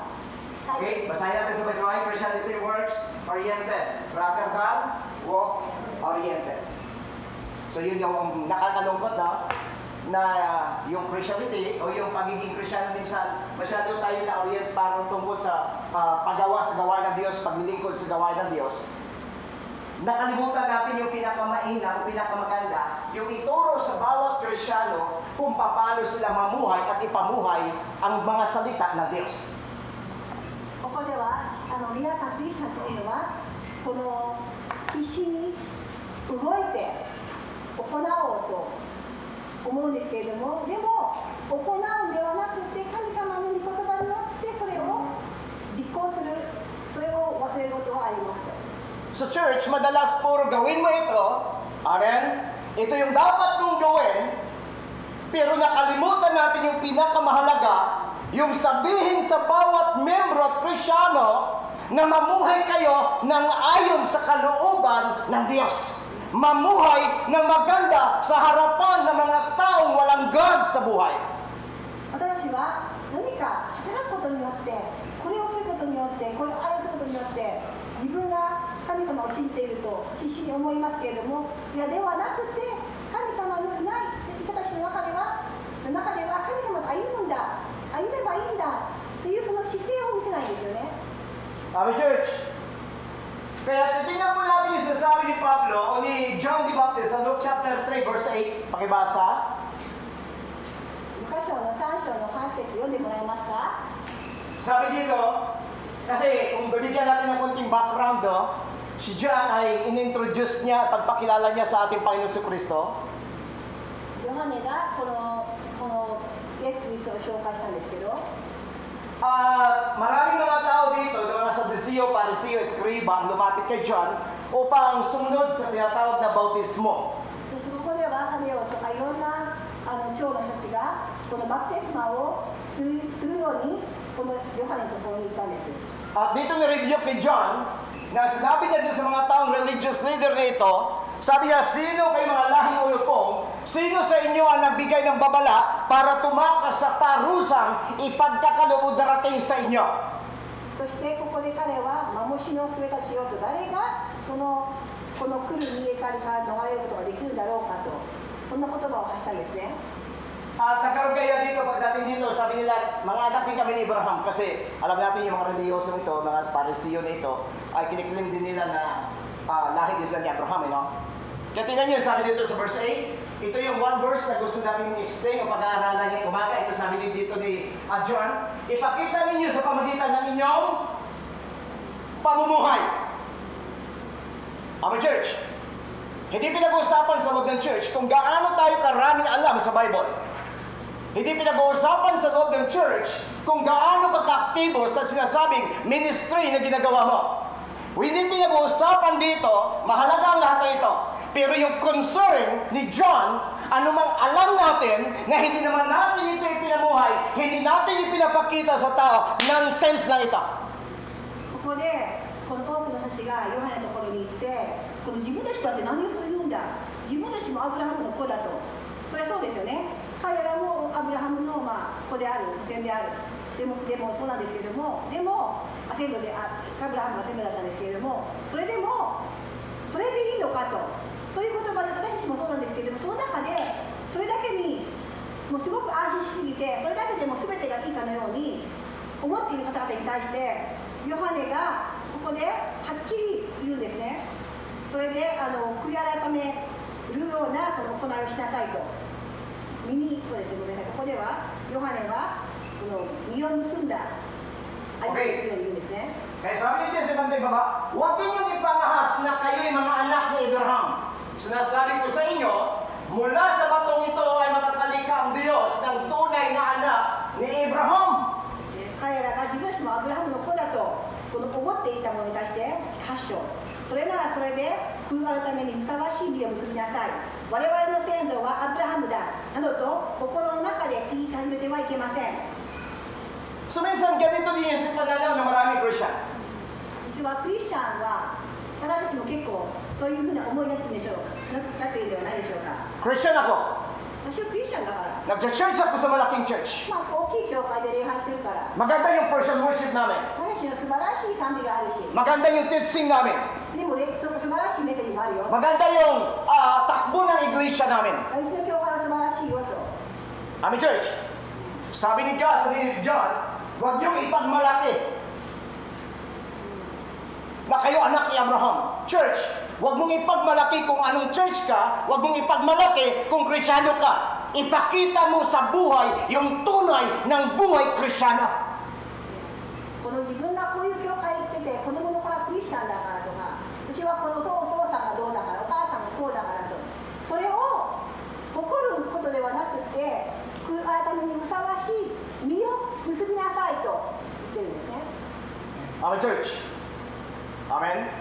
タイ Okay, トルです。 basahin natin sabay-sabay. Christianity works oriented rather than walk oriented. So yun yung nakakalungkot na yung Christianity o yung pagiging Christian minsan masyado tayo na-orient parang tungkol sa paggawa sa gawain ng Diyos, paglilingkod sa gawain ng Diyos. Nakalimutan natin yung pinakamainam, pinakamaganda, yung ituro sa bawat Kristiyano kung paano sila mamuhay at ipamuhay ang mga salita ng Diyos. ここでは皆さんクリスチャンというのはこの必死に動いて行おうと思うんですけれども、でも行うんではなくて神様の御言葉によってそれを実行する、それを忘れることはありますと。 Sa church, madalas puro gawin mo ito, amen, ito yung dapat mong gawin, pero nakalimutan natin yung pinakamahalaga, yung sabihin sa bawat membro at Kristiyano na mamuhay kayo ng ayon sa kalooban ng Diyos. Mamuhay ng maganda sa harapan ng mga taong walang God sa buhay. 私は何か働くことによって、これをすることによって、これをあれをすることによって自分が神様を信じていると必死に思いますけれども、いやではなくて神様のいない人たちの中では神様と歩むんだ、歩めばいいんだっていうその姿勢を見せないんですよね。 Amen, church. Kaya titingnan po natin yung sasabi ni Pablo o ni John the Baptist sa Luke chapter 3 verse 8. Pakibasa. ルカ書の3章の8節読んでもらえますか。 Sabi dito, kasi kung bibigyan natin ng konting background, si John ay inintroduce niya, pagpakilala niya sa ating Panginoon si Kristo. ヨハネがこのイエス・キリストを紹介したんですけど、 Maraming mga tao dito, yung mga Sadduceo, Pariseo, Escriba, ang lumapit kay John upang sumunod sa tinatawag na bautismo. そしてここではされようとかいろんな長の人たちがこのバプテスマをするようにこのヨハネのところに行ったんです。 At dito ni-review kay John na sinabi niya din sa mga taong religious leader na ito, sabi niya, sino kayo mga lahing ulupong, sino sa inyo ang nagbigay ng babala para tumakas sa parusang ipagkakaloob darating sa inyo? そしてここで彼は幻の末たちよと、誰がこの来る逃げから逃れることができるだろうかと、こんな言葉を発したんですね。 At nagkaroon kaya dito, pagdating dito, sabi nila, mga anak din kami ni Abraham, kasi alam natin yung mga reliyosong ito, mga Pariseo na ito, ay kiniklaim din nila na lahi din sila ni Abraham, Kaya tingnan nyo, sabi dito sa verse 8, ito yung one verse na gusto namin i-explain o pag-aaralan ngayong umaga. Ito sabi din dito ni John, ipakita ninyo sa pamagitan ng inyong pamumuhay. Our church, hindi pinag-uusapan sa loob ng church kung gaano tayo karaming alam sa Bible. Hindi pinag-uusapan sa loob ng church kung gaano ka-aktibo sa sinasabing ministry na ginagawa mo. Hindi pinag-uusapan dito, mahalaga ang lahat na ito. Pero yung concern ni John, anumang alam natin na hindi naman natin ito ipinamuhay, hindi natin ipinapakita sa tao, nonsense lang ito. ここでこの多くの人たちがヨハネのところに行って、この自分たちだって何をそう言うんだ、自分たちもアブラハムの子だと、それはそうですよね。彼らもアブラハムの子である、祖先である。でもそうなんですけれども、でも先祖でアブラハムが先祖だったんですけれども、それでもそれでいいのかと、そういう言葉で私たちもそうなんですけれども、その中でそれだけにもうすごく安心しすぎて、それだけでも全てがいいかのように思っている方々に対して、ヨハネがここではっきり言うんですね。それで悔い改めるようなその行いをしなさいと。そうですね、ごめんなさい。ここではヨハネはその実を結んだ歩みをするように言うんですね。 Kaya sabi niya sa bandang baba, huwag ninyong ipangahas na kayo'y mga anak ni Abraham. Sinasabi ko sa inyo, mula sa batong ito ay makakalikha ang Diyos ng tunay na anak ni Abraham. 彼らが自分たちもアブラハムの子だとこの思っていたものに対して8章、それならそれで悔い改めにふさわしい実を結びなさい、我々の先祖はアブラハムだなどと心の中で言い始めてはいけません。 So minsan ganito din yung pananaw ng maraming Christian. 実はクリスチャンは私たちも結構そういうふうな思いになってるんでしょうか、なっているんではないでしょうか。 Christian ako. 私はクリスチャンだから、 Nag-church ako sa malaking church. まあ、大きい教会で礼拝してるから、 Maganda yung person worship namin. 私の素晴らしい賛美があるし、 Maganda yung teaching namin. でもその素晴らしいメッセージもあるよ。 Maganda yung takbo ng iglesia namin. うちの教会は素晴らしいよと。 Amin church. Sabi ni John, huwag niyong ipagmalaki na kayo anak ni Abraham. Church, huwag mong ipagmalaki kung anong church ka, huwag mong ipagmalaki kung Krisyano ka. Ipakita mo sa buhay yung tunay ng buhay Krisyano. この自分がこういう教会行ってて、子供の頃クリスチャンだからとか、私はこのお父さんがどうだから、お母さんがこうだからと、それを誇ることではなくて、改めにふさわしい身を結びなさいと言ってるんですね。 Amen church. Amen.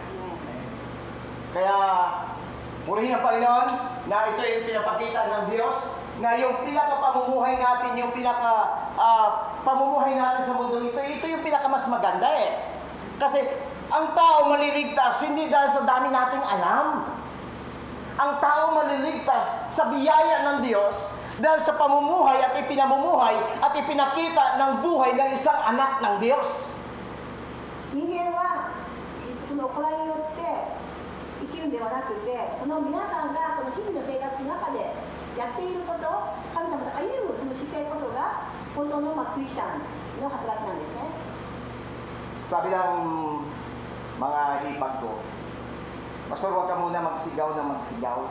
Kaya, purihin ang Panginoon na ito yung pinapakita ng Diyos, na yung pinaka-pamumuhay natin, yung pinaka-pamumuhay natin sa mundo ito yung pinaka-mas maganda eh. Kasi, ang tao maliligtas, hindi dahil sa dami nating alam. Ang tao maliligtas sa biyaya ng Diyos, dahil sa pamumuhay at ipinamumuhay at ipinakita ng buhay ng isang anak ng Diyos. 人間はその行いによって生きるんではなくて、その皆さんがその日々の生活の中でやっていること、神様と歩むその姿勢こそが本当のクリスチャンの働きなんですね。 Sabi ng mga hipag ko, Pastor, huwag ka muna magsigaw na magsigaw.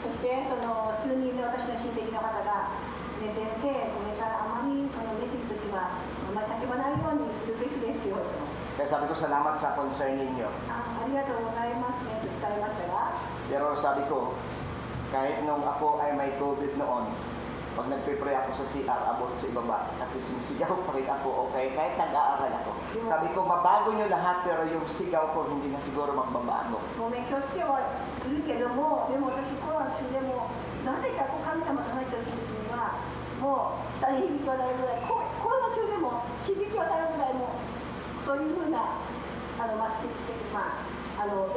そしてその数人の私の親戚の方が、ね、先生、これからあまりそのメッセージの時はあまり叫ばないようにするべきですよと。 Kaya sabi ko, salamat sa concern ninyo. ありがとうございますねと伝えましたが、 Pero sabi ko, kahit nung ako ay may COVID noon, pag nagpe-pray ako sa CR, abot sa ibaba, kasi sumisigaw pa rin ako, okay, kahit nag-aaral ako. Sabi ko, mabago nyo lahat, pero yung sigaw ko hindi na siguro magbabago. ごめん、気をつけはいるけども、でも私コロナ中でもなぜか神様と話をする時にはもう下に響き渡るぐらい、コロナ中でも響き渡るぐらいもそういうふうなお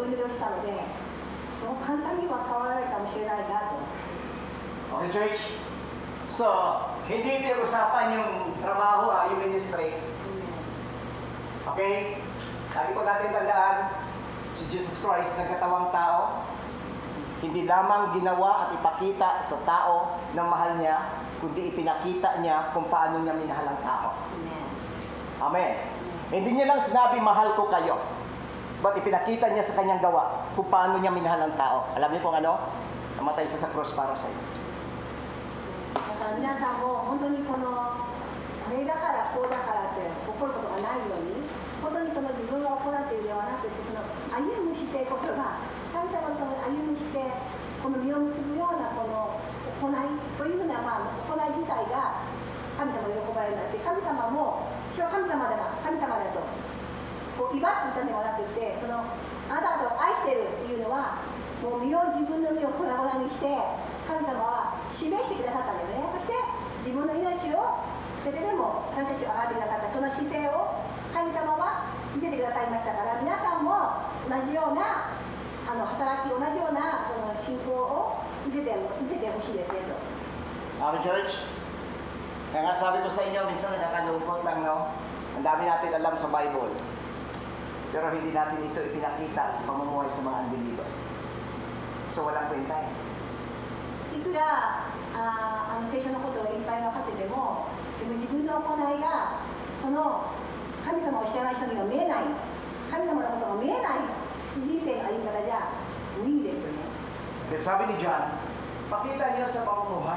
祈りをしたので、そう簡単には変わらないかもしれないなと。 Okay, church? So, hindi pinag-usapan yung trabaho, yung ministry. Okay? Lagi po natin tandaan, si Jesus Christ, nagkatawang tao, hindi lamang ginawa at ipakita sa tao ng mahal niya, kundi ipinakita niya kung paano niya minahal ang tao. Amen. Hindi niya lang sinabi, mahal ko kayo. But ipinakita niya sa kanyang gawa kung paano niya minahal ang tao. Alam niyo kung ano? Namatay siya sa cross para sa iyo. だから皆さんも本当にこれだからこうだからって怒ることがないように、本当にその自分が行っているのではなくて、その歩む姿勢こそが神様との歩む姿勢、この実を結ぶようなこの行い、そういうふうな行い自体が神様に喜ばれるんだって、神様も私は神様だとこう威張って言ったんではなくて、そのあなた方を愛してるっていうのはもう自分の身を粉々にして神様は示してくださったんですね。そして自分の命を捨ててでも私たちを上がってくださったその姿勢を神様は見せてくださいましたから、皆さんも同じような働き、同じようなこの信仰を見せてほしいですねと。 Amen, church? Kaya nga sabi ko sa inyo, minsan nakakalungkot lang, no? Ang dami natin alam sa Bible. Pero hindi natin ito ipinakita sa pamumuhay sa mga unbelievers. So, walang kwenta eh. いくら聖書のことをいっぱい分かってても、でも自分の行いがその神様を知らない人には見えない、神様のことが見えない人生の歩み方じゃ無意味ですよね。 Kaya sabi ni John, pakita niyo sa pamumuhay.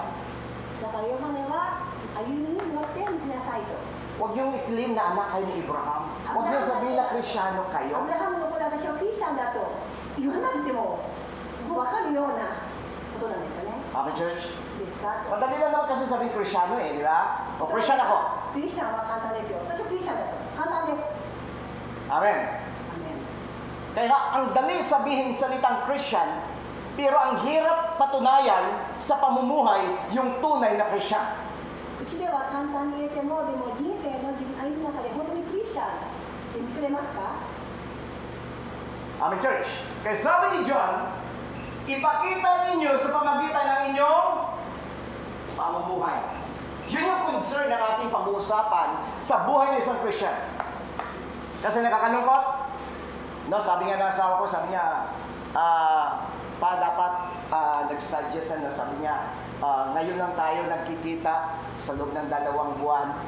だからヨハネは歩みによって見せなさいと。 Huwag niyong i-claim na anak kayo ni Abraham. Huwag niyong sabihin na Krisyano ア kayo. ブラハムの子で私はクリスチャンだと言わなくても分かるようなことなんですよね。 Amen, church? ですかと。 Madali lang naman kasi sabihin Krisyano eh, di ba? O Krisyan ako. クリスチャンは簡単ですよ。私はクリスチャンだと簡単です。 Amen. アーメン。 Kaya ang dali sabihin salitang Christian, Pero ang hirap patunayan sa pamumuhay yung tunay na Kristyan. うちでは簡単に言えても、でも人生の歩みの中で本当にクリスチャンって見せれますか？ Amen, church. Kaya sabi ni John, ipakita ninyo sa pamagitan ng inyong pamumuhay. Yun yung concern ng ating pag-uusapan sa buhay ng isang Christian. Kasi nakakalungkot, no, sabi nga ng asawa ko, sabi niya, dapat nagsusuggest, no, sabi niya, ngayon lang tayo nagkikita sa loob ng 2 buwan.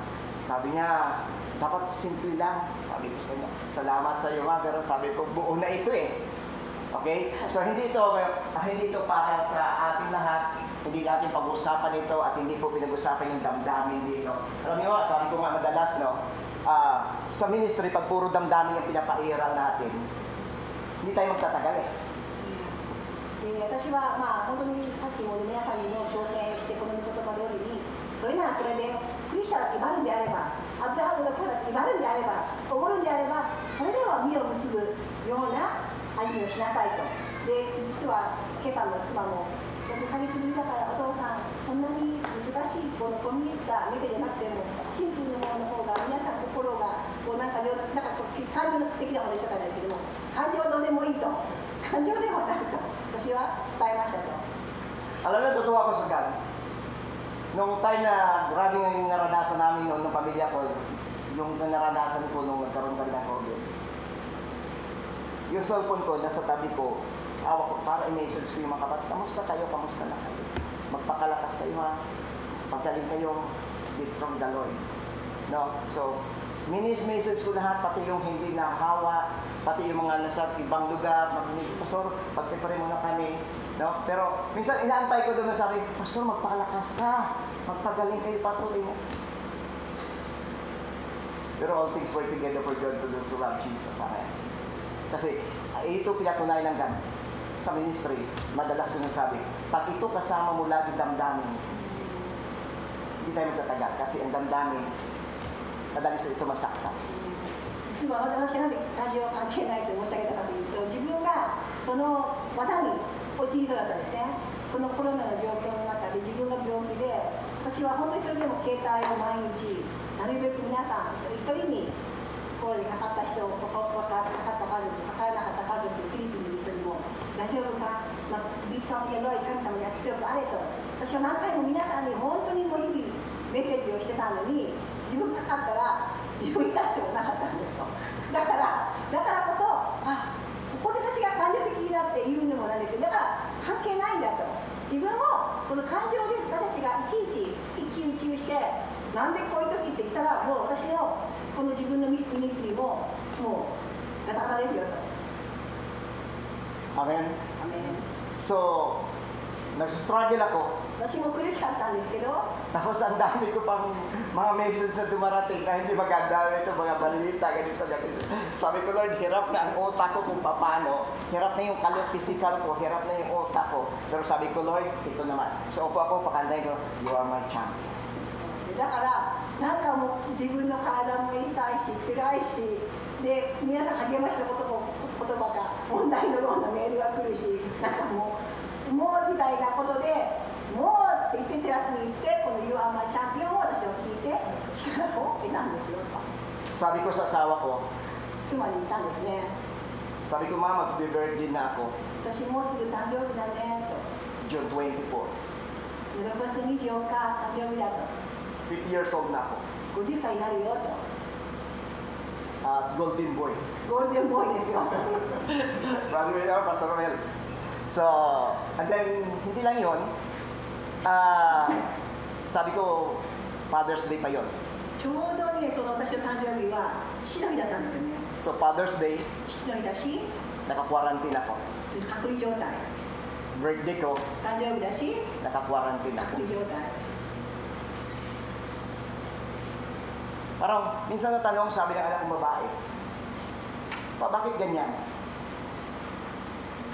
Sabi niya, dapat simple lang. Sabi ko sa kanya, salamat sa iyo, ma, pero sabi ko, buo na ito eh. Okay? So hindi ito para sa ating lahat. Hindi natin pag-usapan ito at hindi po pinag-usapan yung damdamin dito. Alam niyo, sabi ko nga madalas, no, sa ministry, pag puro damdamin yung pinapairal natin, hindi tayo magtatagal eh. 私は本当にさっきも皆さんにも挑戦してこの言葉通りに、それならそれでクリスチャンが威張るんであれば、アブラハムの子だって威張るんであれば、おごるんであれば、それでは実を結ぶような歩みをしなさいと。で、実は今朝の妻も6ヶ月ぶりだからお父さん、そんなに難しいこのコミュニケーターメッセージじゃなくてもシンプルなものの方が皆さん心がこうなんか感情的なこと言ってたんですけども、感情はどうでもいいと、感情でもないと私は伝えましたと。 Alam na, tutuwa ko sa God. Nung time na grabe yung naranasan namin noon ng pamilya ko, yung naranasan ko nung nagkaroon kami ng COVID. Yung cellphone ko, nasa tabi ko, awak ko para i-message ko yung mga kapatid, kamusta kayo, kamusta na kayo? Magpakalakas kayo ha, pagaling kayo, be strong the Lord. No? So, message ko lahat, pati yung hindi nahawa, pati yung mga nasa ibang lugar, Pastor, pagpipare muna kami. No? Pero minsan inaantay ko doon na sabi, Pastor, magpakalakas ka, magpagaling kayo, Pastor. Pero all things work together for good to those who love Jesus. Amen. Kasi ito pinatunayan ng God sa ministry, madalas ko nasabi, pag ito kasama mo lagi damdamin, hindi tayo magtatagal kasi ang damdamin, madalas ito masaktan. 実は私がなんで感情は関係ないと申し上げたかというと、自分がその技に陥りそうだったんですね。このコロナの状況の中で自分が病気で、私は本当にそれでも携帯を毎日なるべく皆さん一人一人にコロナにかかった人、かかった家族、かからなかった家族、フィリピンにいる人にも大丈夫か、ビスマンやロイ神様に約束あれと、私は何回も皆さんに本当にもう日々メッセージをしてたのに、自分がかかったら自分に対してもなかったんですと。だからこそ、ここで私が感情的になって言うのもなんですけど、だから関係ないんだと。自分もその感情で私たちがいちいち一喜一憂して、なんでこういう時って言ったら、もう私のこの自分のミニストリーももうガタガタですよと。 Amen? Amen. So, nagsistruggle ako. 私も苦しかったんですけど、 Tapos ang dami ko pang mga message na dumarating na hindi maganda ito, mga balita, ganito, ganito. Sabi ko, Lord, hirap na ang utak ko kung paano. Hirap na yung physical ko, hirap na yung utak ko. Pero sabi ko, Lord, ito naman. So upo ako, pakanday ko, you are my champion. だからなんかもう自分の体も痛いし辛いし、で皆さん励ました言葉が問題のようなメールが来るし、なんかもうみたいなことで、もうって言ってテラスに行ってこの You are my champion を私は聞いて力を得たんですよと。 Sabi ko sa asawa ko, 妻に言ったんですね。 sabi ko, Mama, mag-birthday na ako, 私もうすぐ誕生日だねと。 June 24. 6月24日誕生日だと。 50 years old na ako. 50歳になるよと。 Golden boy. ゴールデンボーイですよと。 Brother Pastor Romel. So, and then, hindi lang yun, sabi ko, Father's Day pa yun. ちょうどね、その私の誕生日は父の日だったんですよね。 So, Father's Day, 父の日だし、 naka-quarantine ako. 隔離状態。 Birthday ko, 誕生日だし、 naka-quarantine 隔 ako. 離状態。 Parang, minsan natanong, sabi ng anak kong babae, bakit ganyan?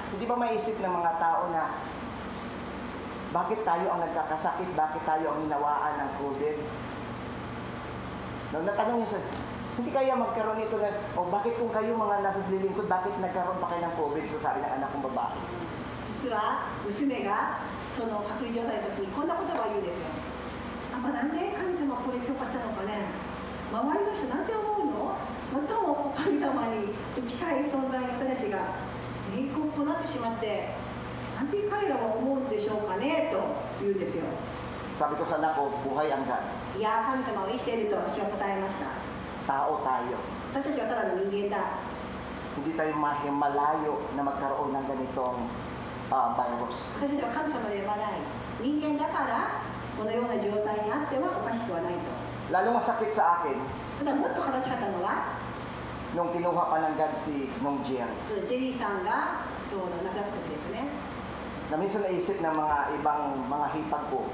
Hindi ba maisip ng mga tao na bakit tayo ang nagkakasakit, bakit tayo ang hinawaan ng COVID? Natanong niya sa, hindi kaya magkaroon ito na, bakit kung kayo mga naglilingkod, bakit nagkaroon pa kayo ng COVID? So sabi ng anak kong babae. 実実は娘がその隔離状態の時にこんな言葉を言うんですよ。パパ、なんで神様これ許可したのかね。周りの人なんて思うの。最も神様に近い存在の人たちが全員こうなってしまってなんて彼らは思うんでしょうかねと言うんですよ。 Sabi ko sa anak ko, buhay ang God. いや神様は生きていると私は答えました。 Tao tayo. 私たちはただの人間だ。 Hindi tayo malayo na magkaroon ng ganitong virus. 私たちは神様ではない人間だからこのような状態にあってはおかしくはないと。 Lalo masakit sa akin, ただもっと悲しかったのは nung kinuha pa ng God si Nong Jerry. ジェリーさんがそう亡くなった時ですね。 Na minsan naisip ng mga ibang mga hipag ko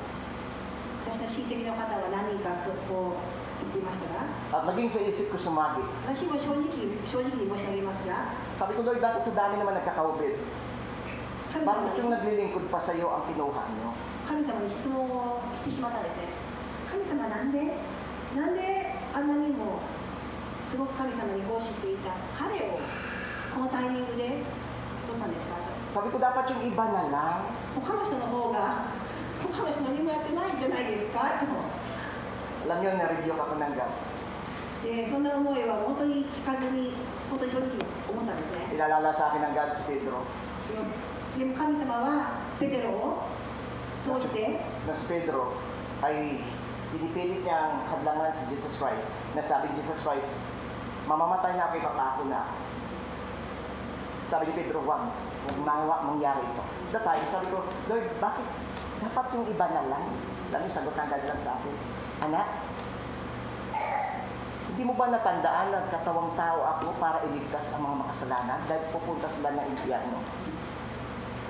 私の親戚の方は何人かそこ言っていましたが at maging sa isip ko sumagi. 私も正直に申し上げますが Sabi ko, Lord, bakit sa dami naman nagkaka-COVID? 神様 Bakit に yung naglilingkod pa sa iyo ang kinuha niyo? 神様に質問をしてしまったんですね。神様なんであんなにもすごく神様に奉仕していた彼をこのタイミングで取ったんですかと。 Sabi ko, dapat yung iba na lang. 他の人の方が他の人何もやってないんじゃないですかと。 Alam niyo, na-review ako ng God. でそんな思いは本当に聞かずに本当に正直に思ったんですね。 Ilalala sa akin ng God si Pedro. でも神様はペテロを通して Na si Pedro ay pinipilit niyang hadlangan si Jesus Christ. Nasabi ni Jesus Christ, mamamatay na ako, ipapako na ako. Sabi ni Pedro, huwag mangyari ito. That time, sabi ko, Lord, bakit dapat yung iba na lang? Alam niyo, sagot ng God lang sa akin, anak, hindi mo ba natandaan na katawang tao ako para iligtas ang mga makasalanan dahil pupunta sila na impyerno?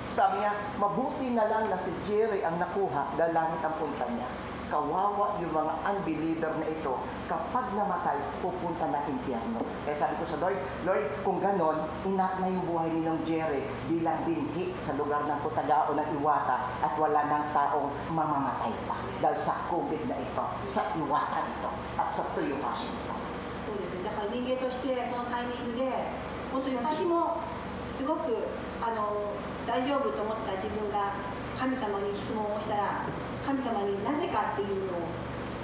Sabi niya, mabuti na lang na si Jerry ang nakuha dahil langit ang punta niya. Kawawa yung mga unbeliever na ito, kapag namatay, pupunta na impyerno. Kaya sabi ko sa Lord, Lord, kung ganon, inak na yung buhay ni Nong Jerry bilang binhi sa lugar ng Putagao ng Iwata at wala ng taong mamamatay pa dahil sa COVID na ito, sa Iwata ito, at sa Tuyuhashi ito. そうですね。だから人間としてそのタイミングで本当に私もすごく大丈夫と思ってた自分が神様に質問をしたら神様になぜかっていうのを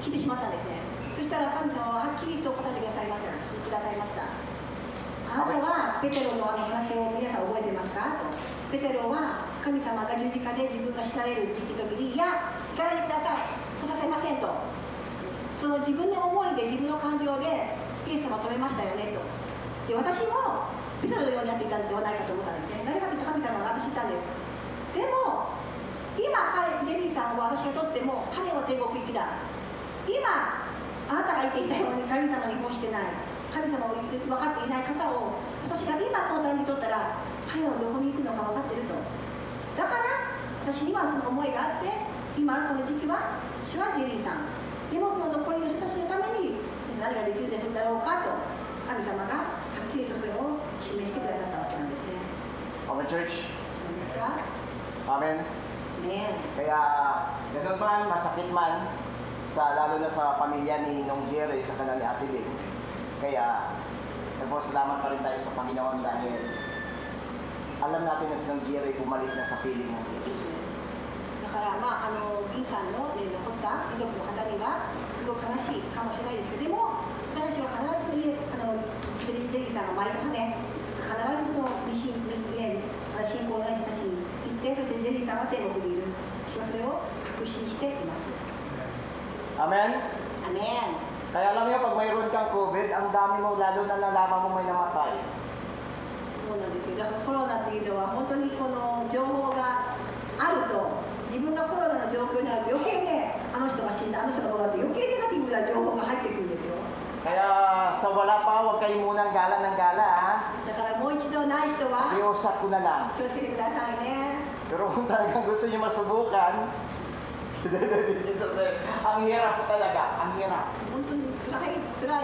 聞いてしまったんですね。そしたら神様ははっきりと答えてくださいました。あなたはペテロの話を皆さん覚えてますかと。ペテロは神様が十字架で自分が死なれる時にいや行かないでくださいそうさせませんと。その自分の思いで自分の感情でイエス様を止めましたよねと。で私もペテロのようになっていたのではないかと思ったんですね。なぜかというと神様が私言ったんです。でも今ジェリーさんを私がとっても彼は天国行きだ。今あなたが言っていたように神様に奉してない神様を分かっていない方を私が今このタイミングにとったら彼らはどこに行くのか分かっていると。だから私にはその思いがあって今この時期は私はジェリーさんでもその残りの人たちのために何ができるんだろうかと神様がはっきりとそれを示してくださったわけなんですね。 Amen, Church. 何ですか Amen. ね Kaya, ganun man, masakit man, lalo na sa pamilya ni Nong Jerry sa kanila ni Ate Ling. Kaya, nagpapasalamat pa rin tayo sa Panginoon dahil alam natin na si Nong Jerry bumalik na sa piling ng Diyos. だからまあ銀さんの、残った遺族の方にはすごく悲しいかもしれないですけど、でも私たちは必ずジェリーさんが巻いた種、必ずその信仰のない人たちに行って、そしてジェリーさんは天国にいる。私はそれを確信しています。 Amen? アメン。 Kaya alam niyo, pag mayroon kang COVID, ang dami mo, lalo na nalaman mo may namatay. そうなんですよ。だからコロナっていうのは本当にこの情報があると、自分がコロナの状況になると余計ね、あの人が死んだ、あの人がどうだって余計ネガティブな情報が入ってくるんですよ。 Kaya sa wala pa, huwag kayo munang gala ng gala, ha? だからもう一度ない人は Iusap ko na lang. 気をつけてくださいね。 Pero kung talagang gusto niyo masubukan, ang hirap talaga, ang hirap. 本当に辛い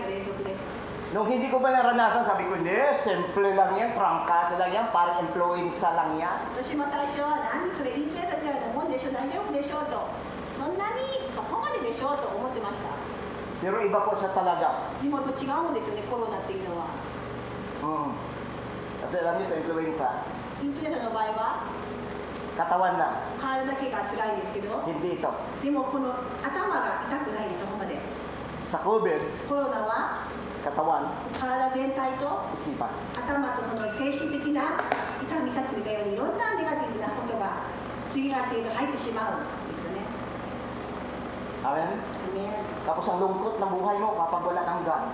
の連続です。 Nung hindi ko ba naranasan, sabi ko, hindi, simple lang yan, prangkasa lang yan, parang influenza lang yan. 私も最初は何それインフルエンザぐらいのもんでしょ、大丈夫でしょうと、そんなにそこまででしょうと思ってました。 Pero iba po sa talaga. でもやっぱ違うんですよね、コロナっていうのは。 Kasi alam niyo sa influenza, インフルエンザの場合は Katawan lang. 体だけが辛いんですけど、 Hindi ito. でもこの頭が痛くないんです、そこまで。 Sa COVID, コロナは katawan, 体全体と isipan. 頭とその精神的な痛み、さっき言ったようにいろんなネガティブなことが次々と入ってしまうんですよね。 Amen? ね Tapos ang lungkot ng buhay mo kapag wala kang God.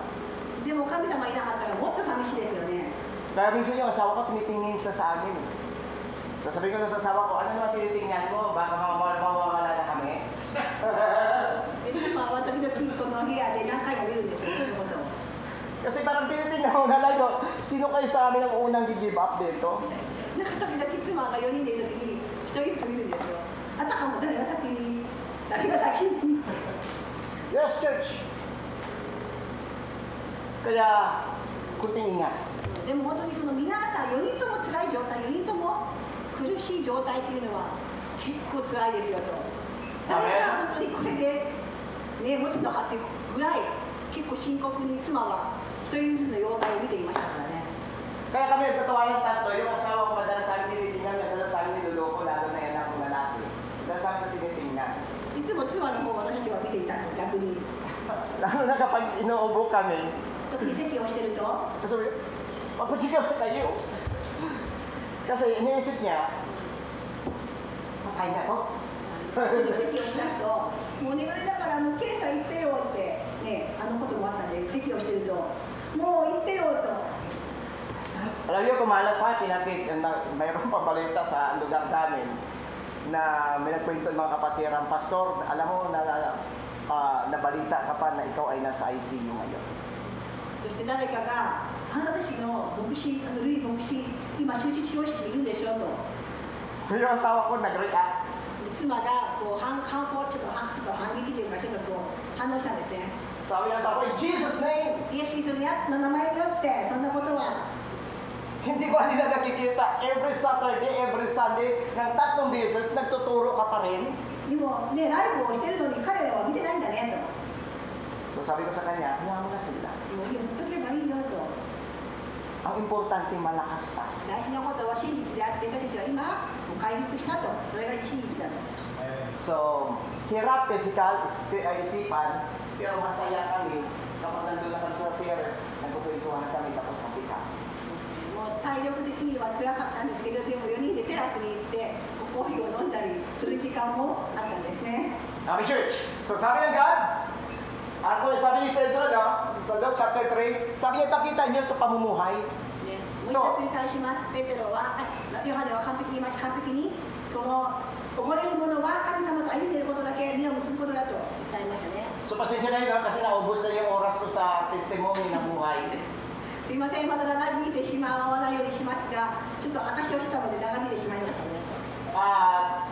でも神様いなかったらもっと寂しいですよね。 Kaya minsan yung asawa ko tumitingin sa amin. Sasabihin ko sa asawa ko, ano naman tinitingnan mo? Baka mawawala na kami? で妻は時々この部屋で何回も見るんですよ、そういうことを。 Kasi parang tinitingnan ko na lang ko, sino kayo sa amin ang unang give up dito? なんか時々妻が4人でいる時に1人ずつ見るんですよ。あたかも誰が先に Yes, church. Kaya, kunting ingat. でも本当にその皆さん4人とも辛い状態、4人とも苦しい状態っていうのは結構辛いですよと。誰が本当にこれで、ね、持つのかっていうぐらい結構深刻に妻は1人ずつの容態を見ていましたからね。 Kaya kami nagtatawanan tatlo, yung asawa ko madalas sa amin tinitingnan, madalas sa amin niloloko, lalo na yan akong lalaki. Madalas sa amin sa tinitingnan. いつも妻の方を私たちは見ていたの、逆に。 Lalo na kapag inuubo kami, 特に席をしてると、 sabi, magpachigaw tayo. Kasi iniisip niya, patay na to. 席をしだすと、もうお願いだからもうケイさん行ってよって、ね、あのこともあったんで、席をしてると、もう行ってよと。 Alam niyo, kumalat pa, mayroon pa balita sa lugar namin na may nagkwento ng mga kapatiran, Pastor, alam mo nabalita ka pa na ikaw ay nasa ICU ngayon. そして誰かが、あなたたちの牧師、ルイ牧師、今集中治療室にいるんでしょと。 So yung asawa ko nag-react. 妻がこうちょっと反撃というか、ちょっとこう反応したんですね。 Sabi ng asawa ko, in Jesus' name! イエス・キリストの名前によって、そんなことは Hindi ba nila nakikita every Saturday, every Sunday, ng 3 beses nagtuturo ka pa rin? でもね、ライブをしてるのに彼らは見てないんだねと。 So sabi ko sa kanya, hayaan mo na sila. もう言っとけばいいよと。 Ang importante, malakas tayo. 大事なことは真実であって、私たちは今もう回復したと。それが真実だと。 So, hirap physical, isipan, pero masaya kami kapag nandun na kami sa terrace, nagpupwentuhan kami tapos kapika. もう体力的には辛かったんですけど、でも4人でテラスに行ってコーヒーを飲んだりする時間もあったんですね。 Kami church. So sabi ng God, sabi ni Pedro sa Luke chapter 3, sabi niya, ipakita niyo sa pamumuhay. ね、もう一度繰り返します。ペテロは、ヨハネは完璧にこの溺れるものは神様と歩んでいることだけ実を結ぶことだと伝えましたね。 So pasensya na yun kasi naubos na yung oras ko sa testimony ng buhay. すいません、また長引いてしまわないようにしますが、ちょっと証をしたので長引いてしまいましたね。 At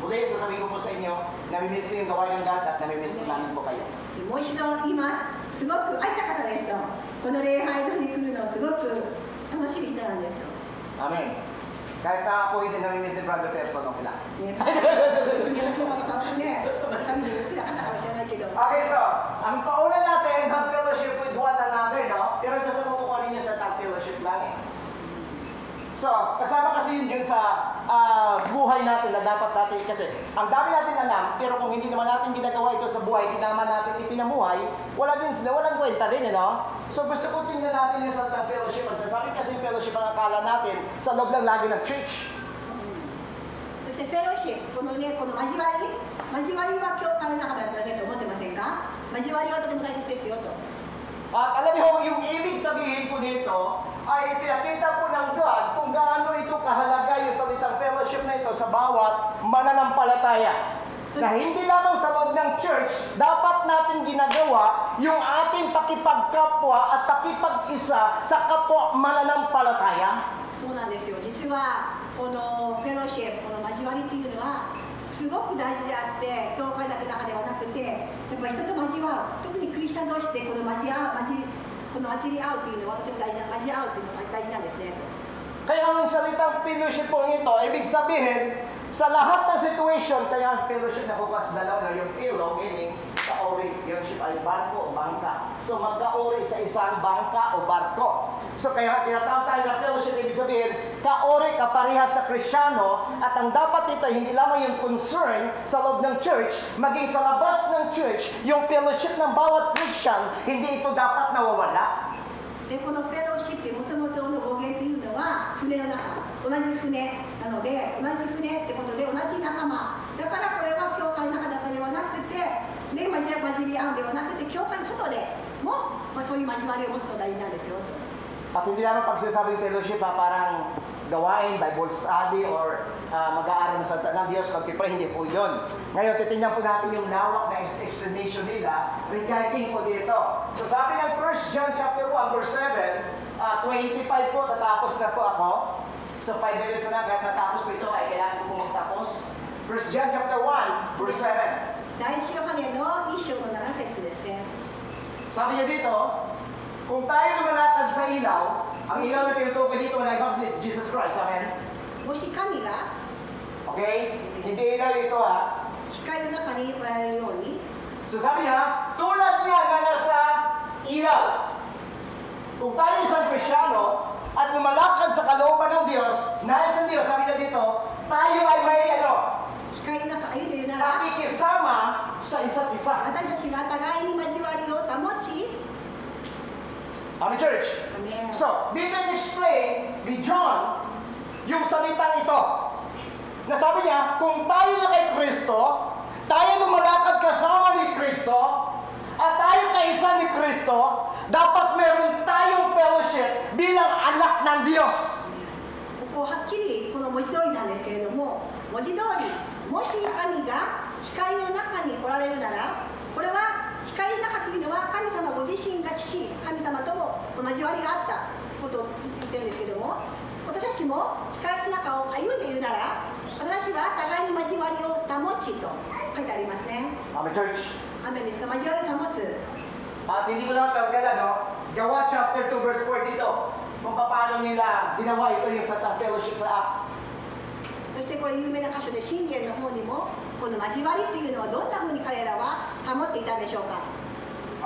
muli, sasabihin ko po sa inyo, namimiss ko yung gawain ng God at namimiss ko namin po kayo. もう一度今すごく会いたかったですと。この礼拝堂に来るのすごく楽しみにしてたんですと。 Amen. Kahit na ako hindi namimiss ni Brother Person, okay lang. ね、私もまたね、神に来なかったかもしれないけど。 Okay, so, ang pauna natin, have fellowship with one another, no? Pero gusto ko kukunin niyo sa fellowship lang eh. So, kasama kasi yun dun sa buhay natin na dapat natin, kasi ang dami natin alam, pero kung hindi naman natin ginagawa ito sa buhay, hindi naman natin ipinamuhay, walang kwenta din, no? So, gusto ko tingnan natin yung sa fellowship. Magsasabi kasi yung fellowship ang akala natin sa loob lang lagi ng church. そしてフェローシップ、このね、この交わりは教会の中だけと思ってませんか？交わりはとても大切ですよと。 At alam niyo, yung ibig sabihin ko dito ay pinakita po ng God kung gaano ito kahalaga yung salitang fellowship na ito sa bawat mananampalataya. Na hindi lamang sa loob ng church, dapat natin ginagawa yung ating pakipagkapwa at pakipag-isa sa kapwa mananampalataya. そうなんですよ。実はこのフェローシップ、この交わりっていうのはすごく大事であって、教会だけの中ではなくて、やっぱり人と交わる、特にクリスチャン同士でこの交り合うっていうのはとても大事な、交わるっていうのが大事なんですねと。 Kaya ang salitang fellowship po ito, ibig sabihin, sa lahat ng situation, kaya ang fellowship na bukas dalaw na yung philo, meaning kaori, yung ay barko o bangka. So magkaori sa isang bangka o barko. So kaya tinatawag tayo na fellowship, ibig sabihin, kaori, kaparehas sa Kristyano, at ang dapat dito, hindi lamang yung concern sa loob ng church, maging sa labas ng church, yung fellowship ng bawat Christian, hindi ito dapat nawawala. でこのフェローシップもともとの語源というのは船の中、同じ船なので、同じ船ってことで同じ仲間だからこれは教会の中だけではなくて、ね、混じり合うではなくて教会の外でも、そういう交わりを持つのが大事なんですよと。 At hindi naman pag sinasabing fellowship parang gawain, Bible study, or mag-aaral ng salita ng Diyos, pag-pray, hindi po yun. Ngayon, titingnan po natin yung lawak na explanation nila regarding po dito. So sabi ng 1 John chapter 1, verse 7, 25 po, tatapos na po ako. So 5 minutes na kahit natapos po ito, ay kailangan po magtapos. 1 John chapter 1, verse 7. 第一ヨハネの1章の7節ですね。 Sabi niya dito, kung tayo lumalakad sa ilaw, ang ilaw na tinutukoy dito na ibang is Jesus Christ, amen? もし神が Okay? Hindi ilaw ito ha. 光の中におられるように、 So sabi niya, tulad niya na nasa ilaw. Kung tayo isang Kristyano at lumalakad sa kalooban ng Diyos, nais ng Diyos, sabi niya dito, tayo ay may光の中歩んでいるなら、 nakikisama sa isa't isa. 私たちが互いに交わりを保ち、 Amen, church? Amen. So, dito explain ni John yung salitang ito. Na sabi niya, kung tayo na kay Kristo, tayo lumalakad kasama ni Kristo, at tayo kaisa ni Kristo, dapat meron tayong fellowship bilang anak ng Diyos. ここはっきりこの文字通りなんですけれども、文字通り、もし神が光の中におられるなら、これは光の中というのは神様ご自身が父、神様とも交わりがあったことを言ってるんですけども、私たちも光の中を歩んでいるなら、私は互いに交わりを保ちと書いてありますね。 Amen, church? アーメンですか、交わりを保つ。 At hindi ko lang talaga, no? Gawa chapter 2, verse 4 dito. Kung paano nila ginawa ito yung sa fellowship sa Acts. そしてこれ有名な箇所で信玄の方にもこの交わりっていうのはどんな風に彼らは保っていたんでしょうか。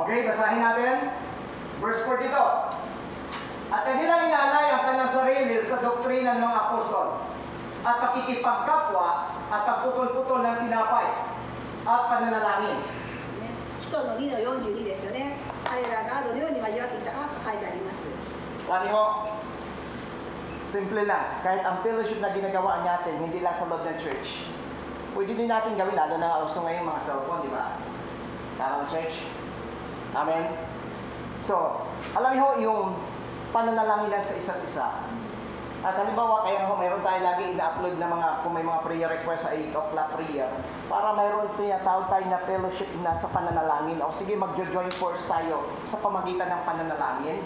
Okay, basahin natin. Verse 4 dito. At kanilang inalay ang kanyang sarili sa doktrina ng apostol at pakikipagkapwa at pagputol-putol ng tinapay at pananalangin. 使徒の2の42ですよね。彼らがどのように交わっていたか書いてあります。 Lani ho, simple lang. Kahit ang fellowship na ginagawa natin, hindi lang sa loob ng church. Pwede din natin gawin, lalo na gusto ngayon mga cellphone, di ba? Tama, church? Amen? So, alam niyo yung pananalangin lang sa isa't isa. At halimbawa, kaya ho, mayroon tayo lagi ina-upload na mga, kung may mga prayer request sa 8 o'clock prayer, para mayroon tinatawag tayo na fellowship na sa pananalangin. O sige, mag-join force tayo sa pamagitan ng pananalangin.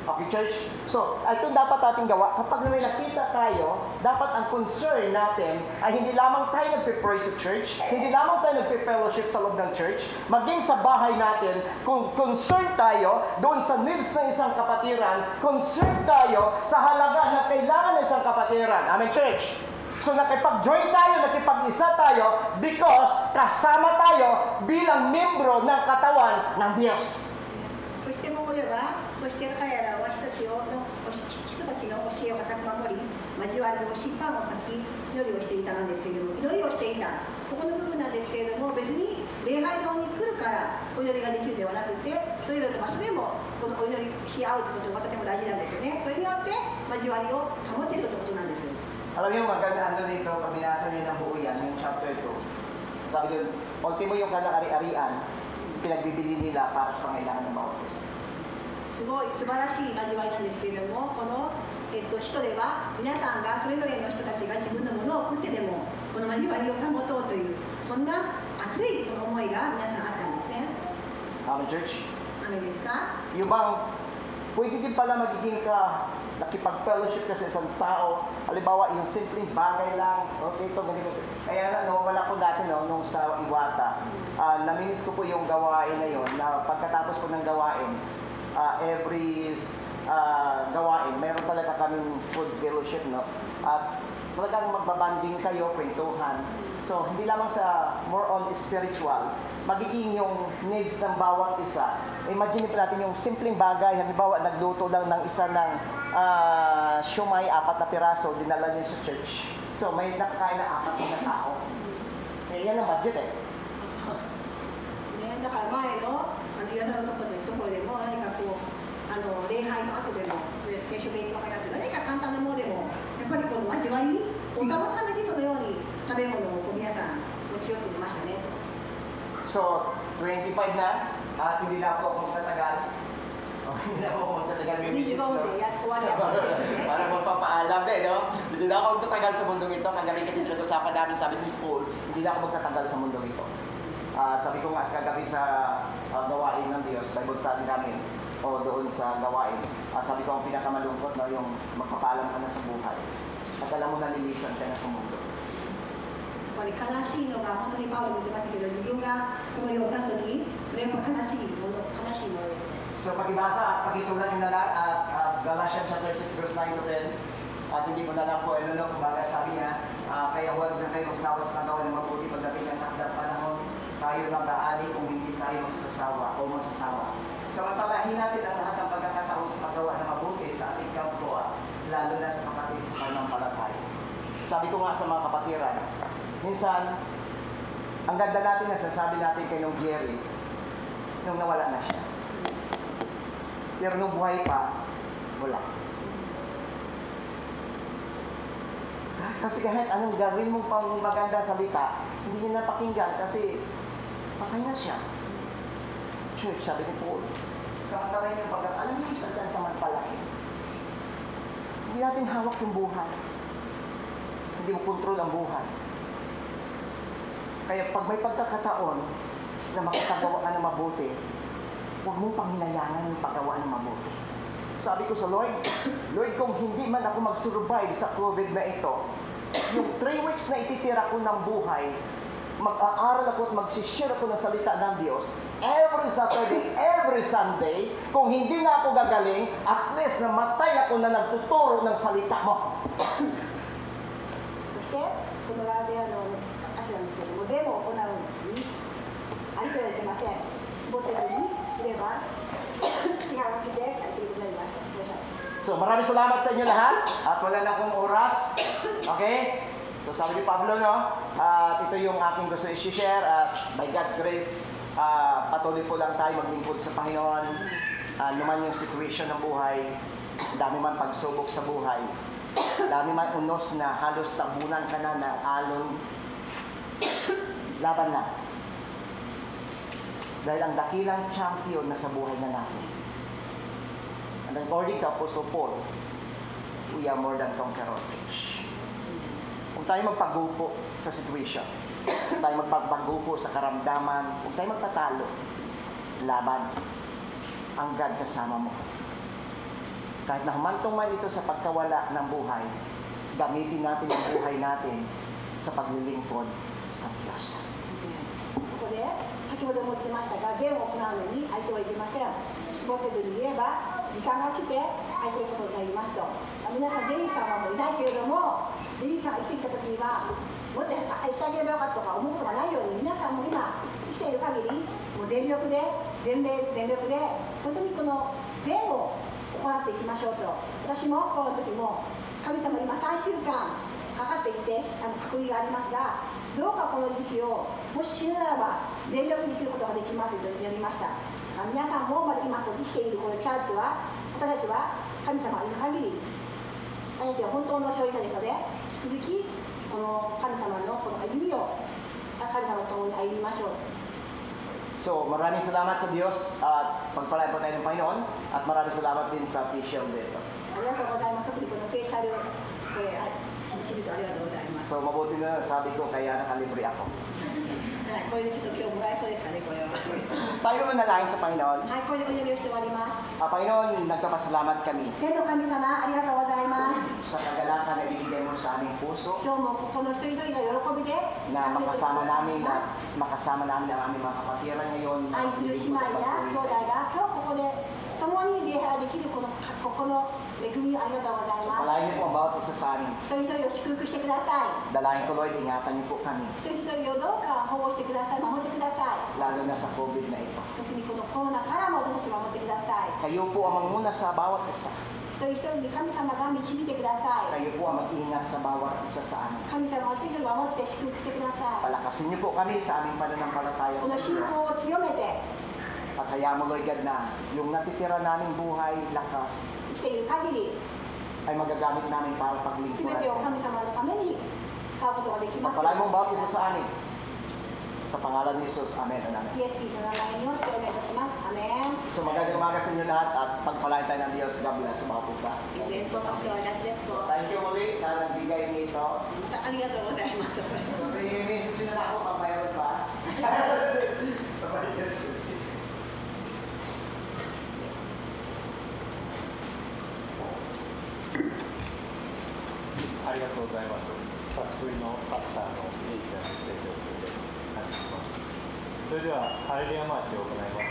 Okay, church? So, ito dapat natin gawa. Kapag may nakita tayo, dapat ang concern natin ay hindi lamang tayo nagpe-pray sa church, hindi lamang tayo nagpe-fellowship sa loob ng church, maging sa bahay natin, kung concern tayo doon sa needs ng isang kapatiran, concern tayo sa halaga na kailangan ng isang kapatiran. Amen, church? So, nakipag-join tayo, nakipag-isa tayo because kasama tayo bilang membro ng katawan ng Diyos. そしてここでは、そして彼らは人たちの教えを固く守り、交わりを審判を先、祈りをしていたなんですけれども、祈りをしていた、ここの部分なんですけれども、別に礼拝堂に来るからお祈りができるではなくて、それぞれの場所でもこのお祈りし合うということがとても大事なんですよね。それによって交わりを保っているということなんです。 Alam niyo, maganda ano dito, pag binasa niyo ng buo yan, yung chapter 2. Sabi doon, ultimo yung kanyang ari-arian, pinagbibili nila para sa pangailangan ng bawat isa. すごい素晴らしい交わりなんですけれども、この、使徒では皆さんがそれぞれの人たちが自分のものを売ってでもこの交わりを保とうというそんな熱い思いが皆さんあったんですね。 Amen, church? 雨ですか？ Yung bang, pwede din pala magiging ka, nakipag-fellowship ka sa isang tao, halimbawa yung simpleng bagay lang, okay, ito, ganito. Kaya na, no, wala ko dati, no, nung sa Iwata, namimiss ko po yung gawain na yun, na pagkatapos ko ng gawain, every gawain, meron talaga kaming food fellowship, no? At talagang magbabanding kayo, kwentuhan. So, hindi lamang sa more on spiritual, magiging yung needs ng bawat isa. Imagine pa natin yung simpleng bagay, halimbawa, nagluto lang ng isa ng siomai, 4 na piraso, dinala niyo sa church. So, may nakakain na 4 na tao. Eh, yan ang budget eh. ね、だから前のリアルのところでも何かこう礼拝の後でも聖書勉強会だって何か簡単なものでもやっぱりこの交わりにお楽しみにそのように食べ物をこう皆さん持ち寄ってみましたね。 So, 25 na, at hindi na ako magtatagal. Hindi na ako magtatagal. May message, no? Para magpapaalam din, no? Hindi na ako magtatagal sa mundong ito. Kagabi kasi pinag-usapan namin, sabi ni Paul, hindi na ako magtatagal sa mundong ito. At sabi ko nga, kagabi sa gawain ng Diyos, Bible study namin, o doon sa gawain, sabi ko ang pinakamalungkot, no, yung magpapaalam ka na sa buhay. At alam mo na lilisan ka na sa mundo. やっぱり悲しいのが本当にパウロも言ってましたけど自分がこの世を去る時それやっぱ悲しいものですね。 So pag-ibasa at pag-isulat nyo na lang at Galatians chapter 6 verse 9 to 10 at hindi ko na lang po kumbaga sabi niya kaya huwag na kayo magsawa sa paggawa ng mabuti pagdating ng takdang panahon tayo mag-aani kung hindi tayo magsasawa. Samantalahin natin ang lahat ng pagkakataon sa paggawa ng mabuti sa ating kapwa lalo na sa kapatid sa pananampalataya. Sabi ko nga sa mga kapatiran, minsan, ang ganda natin na sasabi natin kay nung Jerry, nung nawala na siya. Pero nung buhay pa, wala. Kasi kahit anong gawin mong pang magandang salita, hindi niya napakinggan kasi patay na siya. Church, sabi ni Paul, samantalahin yung pagkat, alam niyo, isang pansamantalahin. Hindi natin hawak yung buhay. Hindi mo kontrol ang buhay. Kaya pag may pagkakataon na makasagawa ka ng mabuti, huwag mong panghinayangan yung paggawa ng mabuti. Sabi ko sa Lord, Lord, kung hindi man ako mag-survive sa COVID na ito, yung 3 weeks na ititira ko ng buhay, mag-aaral ako at mag-share ako ng salita ng Diyos, every Saturday, every Sunday, kung hindi na ako gagaling, at least namatay ako na nagtuturo ng salita mo. そしてこのガーディアンの歌詞なんですけども、税を行うのに相手は言ってません。過ごせずにいれば批判を受けて書いていくようになりました。 So maraming salamat sa inyo lahat at wala na akong oras. Okay? So sabi ni Pablo, no? At ito yung aking gusto i-share at by God's grace, patuloy po lang tayo maglingkod sa Panginoon. Naman yung situation ng buhay, dami man pagsubok sa buhay, dami man unos na halos tabunan ka na ng alon, laban na. Dahil ang dakilang champion na sa buhay na natin. And according to Apostle Paul, we are more than conquerors. Huwag tayo magpagupo sa situation. Huwag tayo magpagupo sa karamdaman. Huwag tayo magpatalo. Laban. Ang God kasama mo. Kahit na humantong man ito sa pagkawala ng buhay, gamitin natin ang buhay natin sa paglilingkod sa Diyos. ここで先ほども言ってましたが、善を行うのに相手は言いません。過ごせずにいれば時間が来て相手のことになりますと。皆さん、ジェリーさんはもういないけれども、ジェリーさんが生きてきた時にはもっとしてあげればよかったとか思うことがないように、皆さんも今生きている限りもう全力で全力で本当にこの善を行っていきましょうと。私もこの時も神様今3週間かかっていて隔離がありますが、どうかこの時期をもし死ぬならば全力に生きることができますと言りました。皆さんもまだ今生きているこのチャンスは、私たちは神様がいる限り、私たちは本当の勝利者ですので、引き続きこの神様のこの歩みを神様と共に歩みましょう。 So, maraming salamat sa Diyos at pagpalain po tayo ng Panginoon at maraming salamat din sa official dito. ありがとうございます。特にこのフェイシャルこれシリーズありがとうございます。 So, mabuti na sabi ko kaya nakalibre ako. はい、これでちょっと今日もらえそうですかね、これは。 Tayo manalangin sa Panginoon. はい、これでお祈りをして終わります。 Panginoon, nagpapasalamat kami 天の神様、ありがとうございます。 sa kagalakan na ibigay mo sa aming puso 今日もこの一人一人が喜びで na makasama namin ang aming mga kapatiran ngayon 愛する姉妹や兄弟が今日ここで共共に礼拝できるこの恵みをありがとうございます。 Palain niyo po ang bawat isa sa amin. 一人一人を祝福してください。 Dalangin ko, Lord, ingatan niyo po kami. 一人一人をどうか保護してください、守ってください。 Lalo na sa COVID na ito. 特にこのコロナからも私たちを守ってください。 Kayo po ang manguna sa bawat isa. 一人一人に神様が導いてください。 Kayo po ang mag-iingat sa bawat isa sa amin. 神様を一人一人守って祝福してください。 Palakasin niyo po kami sa aming pananampalataya こ sa の信 iyo. 仰を強めて At hayaan mo, Lord God, na yung natitira naming buhay, lakas, 生きている限り、 ay magagamit namin para すべ paglingkuran. てを神様のために使うことができます。 Pagpalain mo ang bawat isa sa amin. Sa pangalan ni Jesus, Amen. Amen. イエス・キリストの名前によってお願いいたします。アメン。 So magandang umaga sa inyo lahat at pagpalain tayo ng Diyos. God bless sa bawat isa. イエス・パストはガッツですと。 Thank you muli sa nagbigay nito. またありがとうございます。 So sa i-message nyo na ako pag mayroon pa. Sabay ka. ありがとうございます。久しぶりのパスタのエイちゃんのステージを聞いて感謝します。それではハレルヤマーチを行います。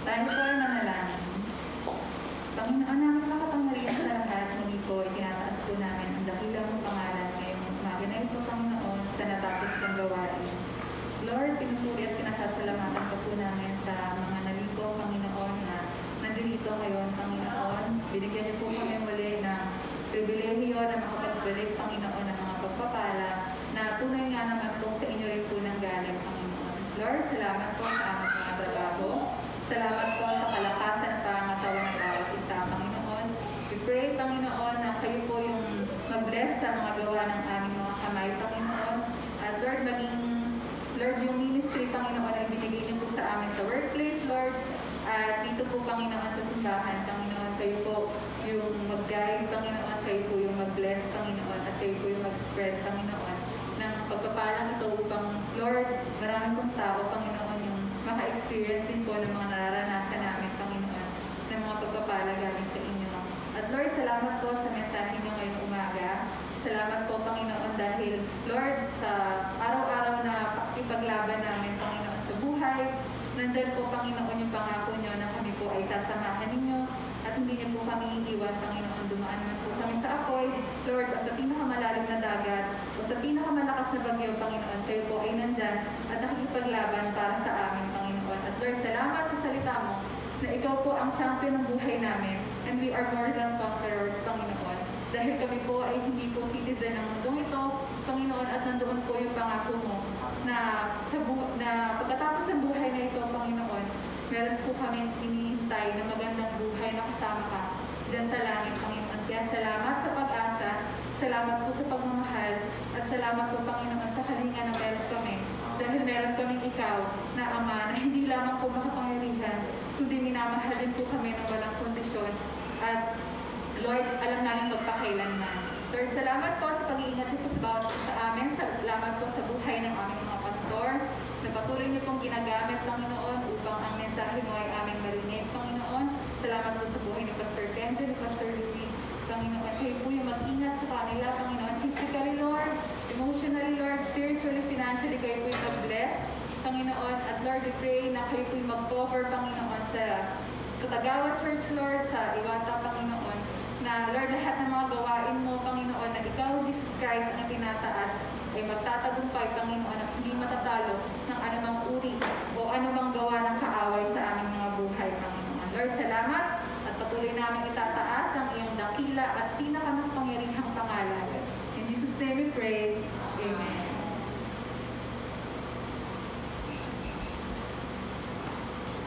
Tayo po ay manalangin. Panginoon namin makapangyarihan sa lahat, muli po itinataas po namin ang dakilang mong pangalan ngayong umaga na ito, Panginoon, sa natapos kong gawain. Lord, pinupuri at pinasasalamatan ko po namin sa mga nalipo, Panginoon, na nandito ngayon, Panginoon. Binigyan niyo po kami muli ng pribilehiyo na makapagbalik, Panginoon, ng mga pagpapala na tunay nga naman po sa inyo rin po nang galing, Panginoon. Lord, salamat po sa aming mga trabaho. Salamat po sa kalakasan at pangatawan ng bawat isa, Panginoon. We pray, Panginoon, na kayo po yung mag-bless sa mga gawa ng aming mga kamay, Panginoon. At Lord, maging, Lord, yung ministry, Panginoon, ay binigay niyo po sa amin sa workplace, Lord. At dito po, Panginoon, sa simbahan, Panginoon, kayo po yung mag-guide, Panginoon, kayo po yung mag-bless, Panginoon, at kayo po yung mag-spread, Panginoon, ng pagpapalang ito upang, Lord, maraming pong tao, Panginoon, yung maka-experience din po ng mga nararanasan namin, Panginoon, ng mga pagpapala galing sa inyo. At Lord, salamat po sa mensahe niyo ngayong umaga. Salamat po, Panginoon, dahil, Lord, sa araw-araw na ipaglaban namin, Panginoon, sa buhay, nandyan po, Panginoon, yung pangako niyo na kami po ay sasamahan ninyo at hindi niyo po kami iiwan, Panginoon, dumaan naman po kami sa apoy, Lord, o sa pinakamalalim na dagat, o sa pinakamalakas na bagyo, Panginoon, kayo po ay nandyan at nakikipaglaban para sa amin, Panginoon. At Lord, salamat sa salita mo na ikaw po ang champion ng buhay namin and we are more than conquerors, Panginoon. Dahil kami po ay hindi po citizen ng mundong ito, Panginoon, at nandoon po yung pangako mo na, na pagkatapos ng buhay na ito, Panginoon, meron po kami hinihintay na magandang buhay na kasama ka dyan sa langit, Panginoon. Kaya salamat sa pag-asa, salamat po sa pagmamahal, at salamat po, Panginoon, sa kalinga na meron kami dahil meron kaming ikaw na Ama na hindi lamang po makapangyarihan, kundi minamahal din po kami ng walang kondisyon. At Lord, alam namin magpakailanman. Lord, salamat po sa pag-iingat niyo po sa amin. Salamat po sa buhay ng aming mga pastor. Na patuloy niyo pong ginagamit, Panginoon, upang ang mensahe mo ay aming marinig, Panginoon. Salamat po sa buhay ni Pastor Kenjo, ni Pastor Louie. Panginoon, kayo po yung mag-ingat sa kanila, Panginoon. Physically, Lord, emotionally, Lord, spiritually, financially, kayo po yung mag-bless, Panginoon. At Lord, we pray na kayo po yung mag-cover, Panginoon, sa Tagawa Church, Lord, sa Iwata, Panginoon. Na, Lord, lahat ng mga gawain mo, Panginoon, na ikaw, Jesus Christ, ang tinataas, ay magtatagumpay, Panginoon, at hindi matatalo ng anumang uri o anumang gawa ng kaaway sa aming mga buhay, Panginoon. Lord, salamat at patuloy namin itataas ang iyong dakila at pinakamakapangyarihang pangalan. In Jesus' name we pray. Amen.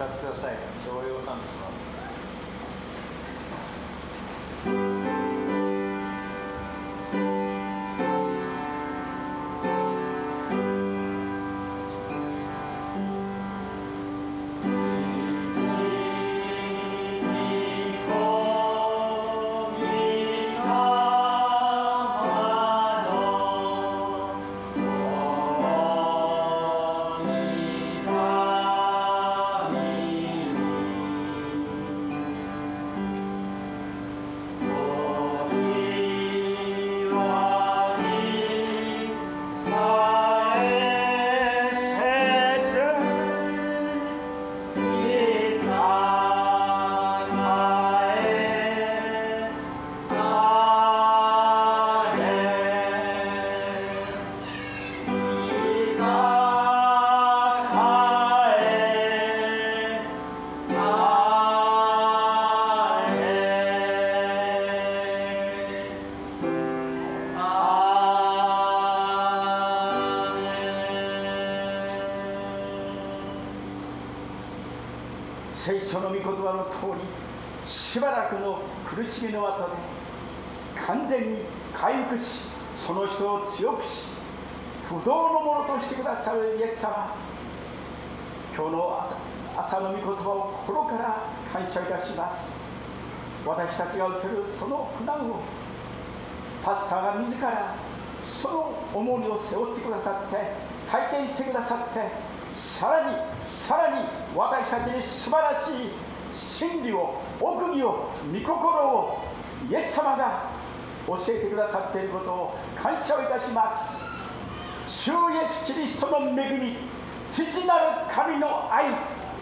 Tattasai, Shoyo Nanmas.聖書の御言葉の通り、しばらくの苦しみの後で完全に回復し、その人を強くし、不動のものとしてくださるイエス様、今日の朝の御言葉を心から感謝いたします。私たちが受けるその苦難をパスターが自らその重荷を背負ってくださって、体験してくださって、さらに私たちに素晴らしい真理を、奥義を、御心をイエス様が教えてくださっていることを感謝をいたします。主イエスキリストの恵み、父なる神の愛、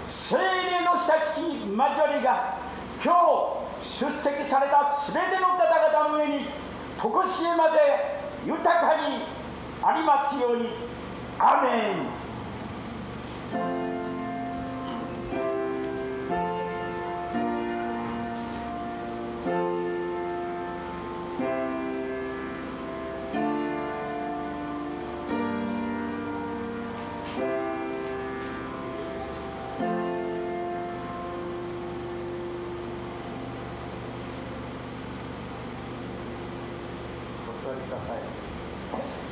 聖霊の親しき交わりが今日出席されたすべての方々の上に常しえまで豊かにありますように。アーメン。お座りください。